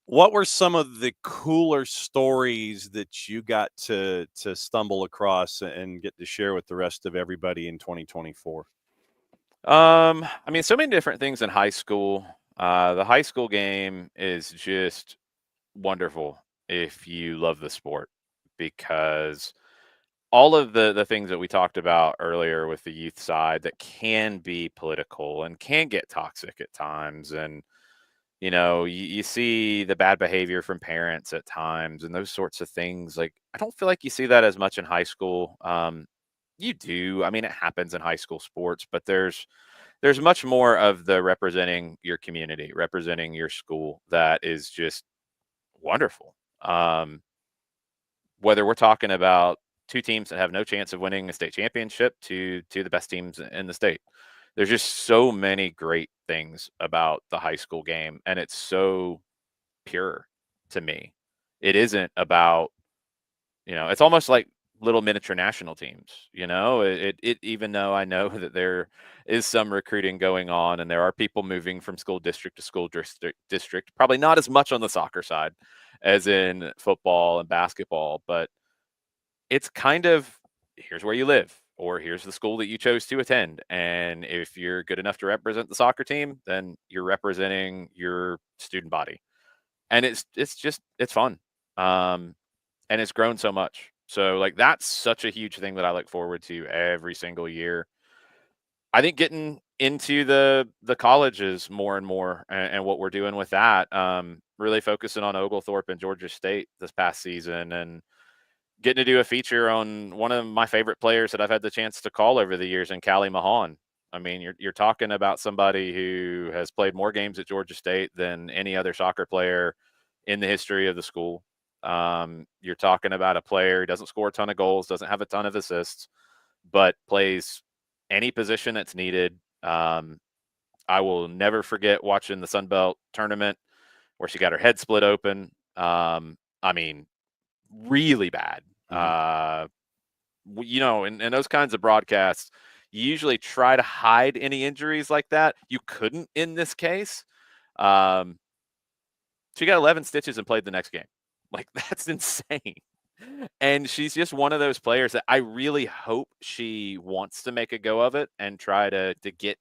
What were some of the cooler stories that you got to stumble across and get to share with the rest of everybody in 2024? I mean, so many different things in high school. The high school game is just wonderful if you love the sport, because all of the things that we talked about earlier with the youth side that can be political and can get toxic at times, and you see the bad behavior from parents at times and those sorts of things. Like, I don't feel like you see that as much in high school. You do. I mean, it happens in high school sports, but there's much more of the representing your community, representing your school, that is just wonderful. Whether we're talking about two teams that have no chance of winning a state championship to the best teams in the state. There's just so many great things about the high school game, and it's so pure to me. It isn't about, it's almost like little miniature national teams. It even though I know that there is some recruiting going on and there are people moving from school district to school district, probably not as much on the soccer side as in football and basketball, but it's kind of, here's where you live, or here's the school that you chose to attend, and if you're good enough to represent the soccer team, then you're representing your student body, and it's fun, and it's grown so much. So like that's such a huge thing that I look forward to every single year. I think getting into the colleges more and more, and what we're doing with that, really focusing on Oglethorpe and Georgia State this past season, and getting to do a feature on one of my favorite players that I've had the chance to call over the years in Callie Mahan. I mean, you're talking about somebody who has played more games at Georgia State than any other soccer player in the history of the school. You're talking about a player who doesn't score a ton of goals, doesn't have a ton of assists, but plays any position that's needed. I will never forget watching the Sun Belt tournament where she got her head split open. I mean, really bad. In those kinds of broadcasts, you usually try to hide any injuries like that. You couldn't in this case. She got 11 stitches and played the next game. Like, that's insane. And she's just one of those players that I really hope she wants to make a go of it and try to get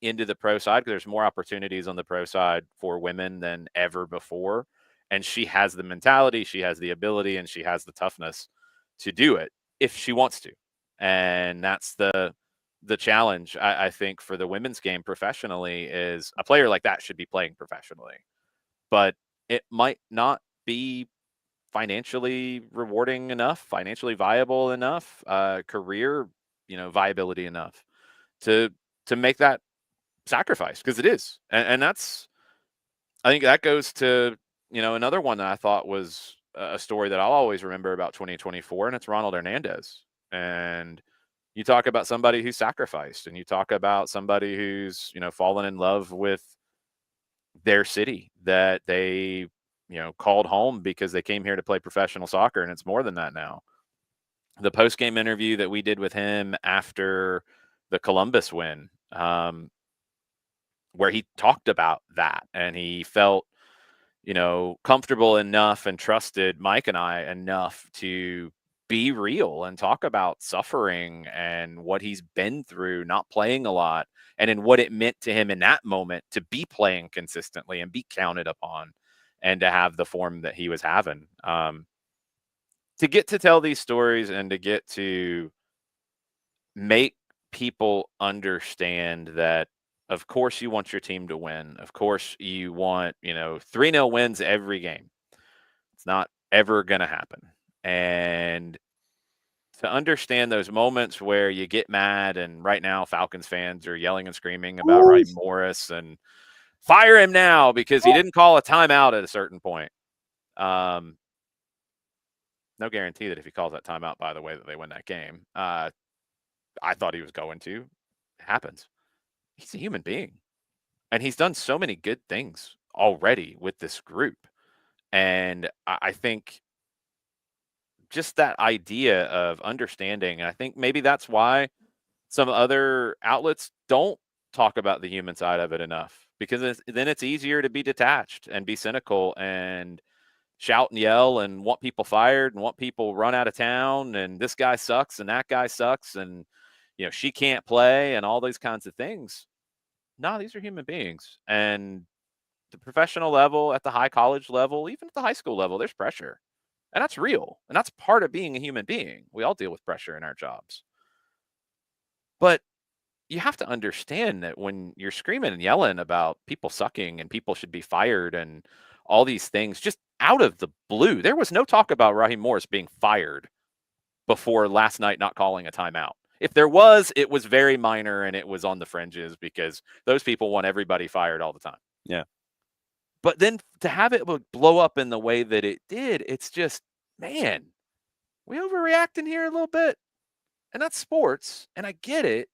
into the pro side, because there's more opportunities on the pro side for women than ever before. And she has the mentality, she has the ability, and she has the toughness to do it if she wants to. And that's the challenge, I think, for the women's game professionally, is a player like that should be playing professionally. But it might not be financially rewarding enough, financially viable enough, career, viability enough to make that sacrifice, because it is. And that's, I think that goes to, another one that I thought was a story that I'll always remember about 2024, and it's Ronald Hernandez. And you talk about somebody who's sacrificed, and you talk about somebody who's, fallen in love with their city that they, called home because they came here to play professional soccer. And it's more than that now. The post-game interview that we did with him after the Columbus win, where he talked about that, and he felt, comfortable enough and trusted Mike and I enough to be real and talk about suffering and what he's been through, not playing a lot, and in what it meant to him in that moment to be playing consistently and be counted upon and to have the form that he was having. To get to tell these stories and to get to make people understand that, of course, you want your team to win. Of course, you want, 3-0 wins every game. It's not ever going to happen. And to understand those moments where you get mad, and right now Falcons fans are yelling and screaming about Raheem Morris and fire him now because he didn't call a timeout at a certain point. No guarantee that if he calls that timeout, by the way, that they win that game. I thought he was going to. It happens. He's a human being. And he's done so many good things already with this group. And I think just that idea of understanding, and I think maybe that's why some other outlets don't talk about the human side of it enough, because then it's easier to be detached and be cynical and shout and yell and want people fired and want people run out of town, and this guy sucks and that guy sucks, and she can't play, and all these kinds of things. No, these are human beings. And the professional level, at the high college level, even at the high school level, there's pressure. And that's real. And that's part of being a human being. We all deal with pressure in our jobs. But you have to understand that when you're screaming and yelling about people sucking and people should be fired and all these things just out of the blue, there was no talk about Raheem Morris being fired before last night not calling a timeout. If there was, it was very minor and it was on the fringes, because those people want everybody fired all the time. Yeah. But then to have it blow up in the way that it did, it's just, man, we overreacting here a little bit? And that's sports, and I get it.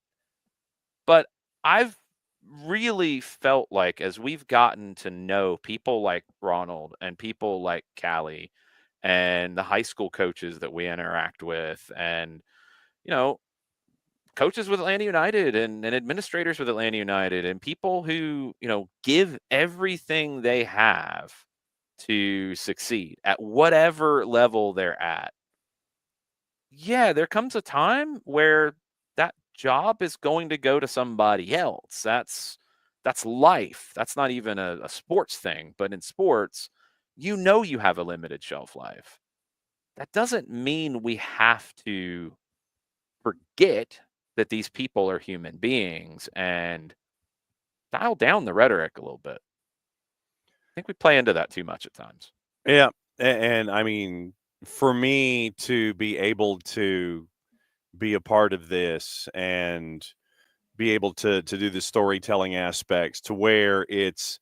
But I've really felt like as we've gotten to know people like Ronald and people like Callie and the high school coaches that we interact with and, you know, coaches with Atlanta United and administrators with Atlanta United and people who, give everything they have to succeed at whatever level they're at. Yeah, there comes a time where that job is going to go to somebody else. That's life. That's not even a sports thing, but in sports, you have a limited shelf life. That doesn't mean we have to forget that these people are human beings and dial down the rhetoric a little bit. I think we play into that too much at times. Yeah. And I mean, for me to be able to be a part of this and be able to do the storytelling aspects to where it's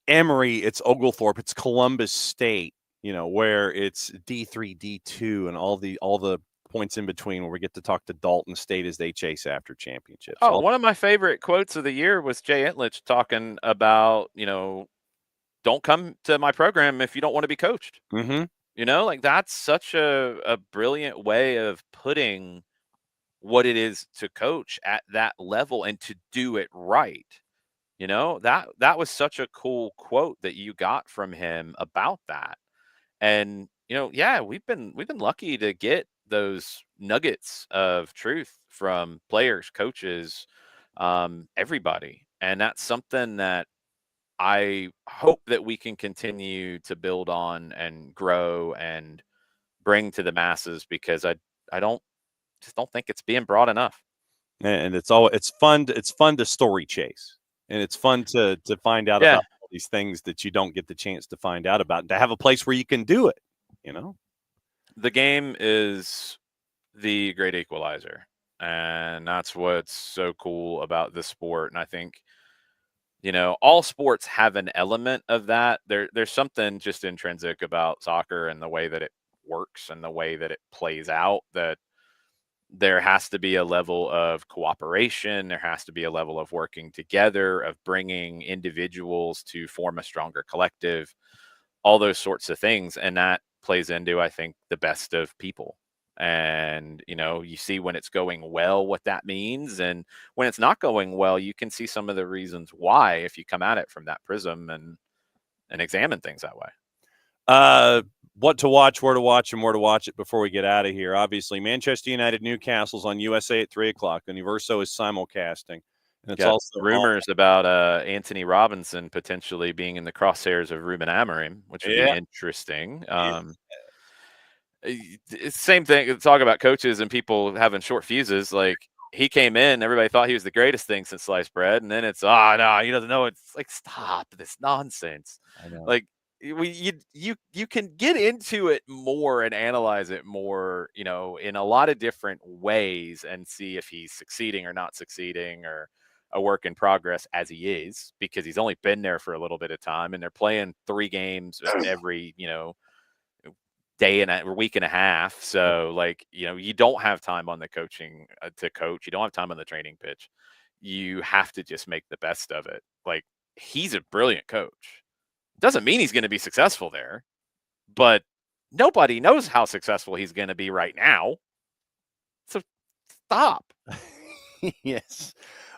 Emory, it's Oglethorpe, it's Columbus State, where it's D3, D2, and all the points in between where we get to talk to Dalton State as they chase after championships. Oh, one of my favorite quotes of the year was Jay Entlich talking about, don't come to my program if you don't want to be coached. Mm-hmm. Like that's such a brilliant way of putting what it is to coach at that level and to do it right. That was such a cool quote that you got from him about that. And, yeah, we've been lucky to get those nuggets of truth from players, coaches, everybody. And that's something that I hope that we can continue to build on and grow and bring to the masses because I don't think it's being brought enough. And it's fun to story chase, and it's fun to find out Yeah. about all these things that you don't get the chance to find out about, and to have a place where you can do it. The game is the great equalizer, and that's what's so cool about this sport. And I think all sports have an element of that. There's something just intrinsic about soccer and the way that it works and the way that it plays out that there has to be a level of cooperation. There has to be a level of working together, of bringing individuals to form a stronger collective, all those sorts of things. And that plays into, I think, the best of people. And, you see when it's going well, what that means. And when it's not going well, you can see some of the reasons why if you come at it from that prism and examine things that way. What to watch, where to watch, and where to watch it before we get out of here. Obviously, Manchester United Newcastle's on USA at 3:00. Universo is simulcasting. And it's Got also rumors about Anthony Robinson potentially being in the crosshairs of Ruben Amorim, which would be interesting. Same thing. Talk about coaches and people having short fuses. Like he came in, everybody thought he was the greatest thing since sliced bread, and then it's no, he doesn't know. It's like stop this nonsense. I know. Like you can get into it more and analyze it more, in a lot of different ways and see if he's succeeding or not succeeding or a work in progress as he is because he's only been there for a little bit of time and they're playing 3 games every day and a week and a half. So you don't have time on the coaching to coach. You don't have time on the training pitch. You have to just make the best of it. Like he's a brilliant coach. Doesn't mean he's going to be successful there, but nobody knows how successful he's going to be right now. So stop. Yes.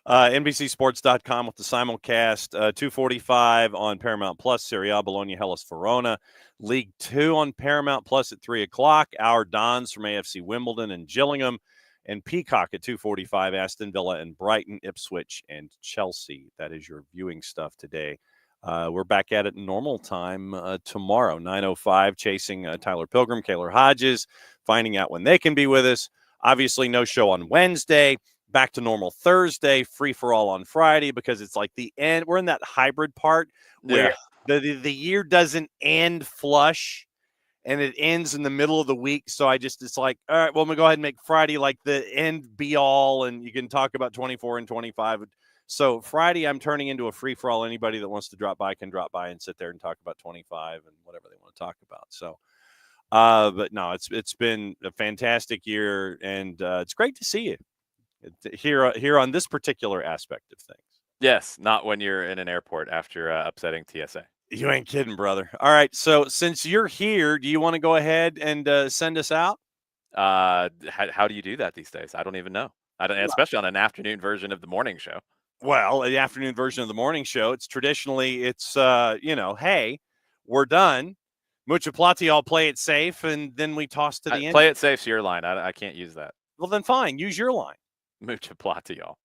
NBCSports.com with the simulcast, 2:45 on Paramount Plus, Serie A, Bologna, Hellas, Verona. League 2 on Paramount Plus at 3:00. Our Dons from AFC Wimbledon and Gillingham. And Peacock at 2:45, Aston Villa and Brighton, Ipswich and Chelsea. That is your viewing stuff today. We're back at it normal time tomorrow, 9:05, chasing Tyler Pilgrim, Keeler Hodges, finding out when they can be with us. Obviously, no show on Wednesday. Back to normal Thursday, free for all on Friday because it's like the end. We're in that hybrid part where the year doesn't end flush and it ends in the middle of the week. So it's like, all right, well, I'm going to go ahead and make Friday like the end be all, and you can talk about 24 and 25. So Friday, I'm turning into a free for all. Anybody that wants to drop by can drop by and sit there and talk about 25 and whatever they want to talk about. So But no, it's been a fantastic year, and it's great to see you here on this particular aspect of things. Yes, not when you're in an airport after upsetting TSA. You ain't kidding, brother. All right, so since you're here, do you want to go ahead and send us out? How do you do that these days? I don't even know. I don't, especially on an afternoon version of the morning show. Well, the afternoon version of the morning show, it's hey, we're done. Mucha plati, I'll play it safe, and then we toss to the end. Play it safe's your line. I can't use that. Well, then fine, use your line. Mucha plati, y'all.